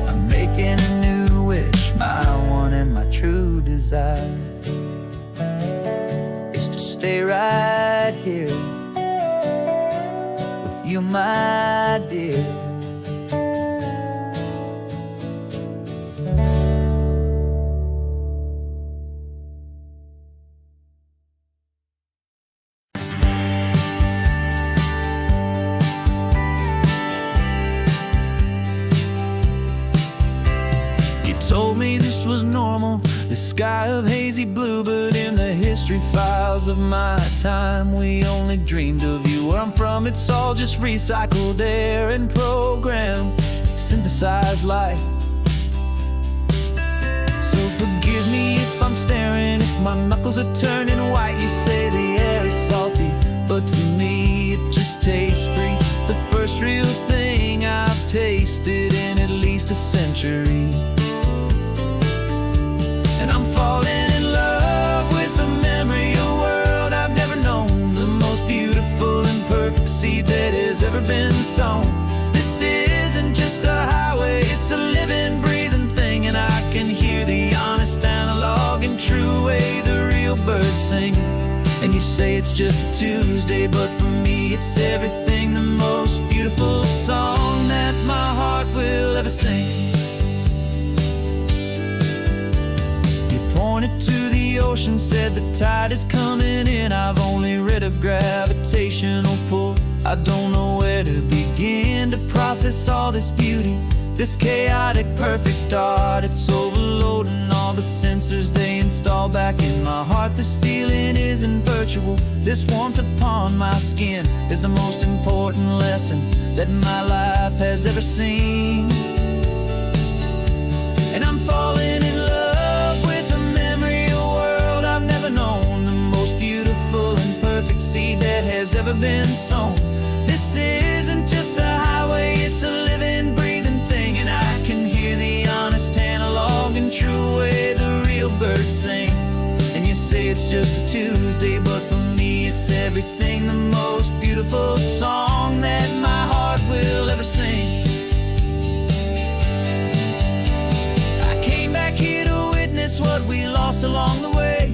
I'm making a new wish, my one and my true desire is to stay right here with you, my dear. Told me this was normal, the sky of hazy blue, but in the history files of my time, we only dreamed of you. Where I'm from, it's all just recycled air and programmed, synthesized light. So forgive me if I'm staring, if my knuckles are turning white. You say the air is salty, but to me it just tastes free. The first real thing I've tasted in at least a century. And I'm falling in love with the memory of a world I've never known, the most beautiful and perfect seed that has ever been sown. This isn't just a highway, it's a living, breathing thing, and I can hear the honest, analog, and true way the real birds sing. And you say it's just a Tuesday, but for me it's everything, the most beautiful song that my heart will ever sing. Pointed to the ocean, said the tide is coming in. I've only read of gravitational pull. I don't know where to begin to process all this beauty, this chaotic perfect art. It's overloading all the sensors they install back in my heart. This feeling isn't virtual, this warmth upon my skin is the most important lesson that my life has ever seen. And I'm falling in love with a memory of a world I've never known, the most beautiful and perfect seed that has ever been sown. This isn't just a highway, it's a living, breathing thing, and I can hear the honest, analog, and true way the real birds sing. And you say it's just a Tuesday, but for me it's everything, the most beautiful song that my heart will ever sing. What we lost along the way,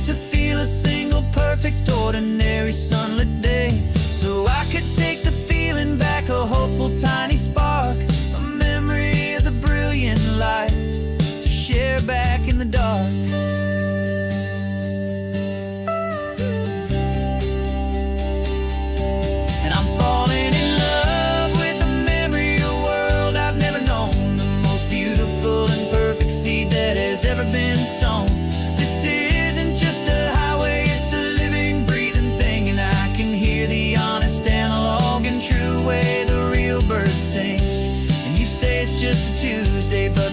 to feel a single perfect ordinary sunlit day, so I could take the feeling back, a hopeful tiny spark, a memory of the brilliant light to share back in the dark. And I'm falling in love with the memory of a world I've never known, the most beautiful and perfect seed that has ever been sown. This isn't just a highway, it's a living, breathing thing, and I can hear the honest, analog, and true way the real birds sing. And you say it's just a Tuesday, but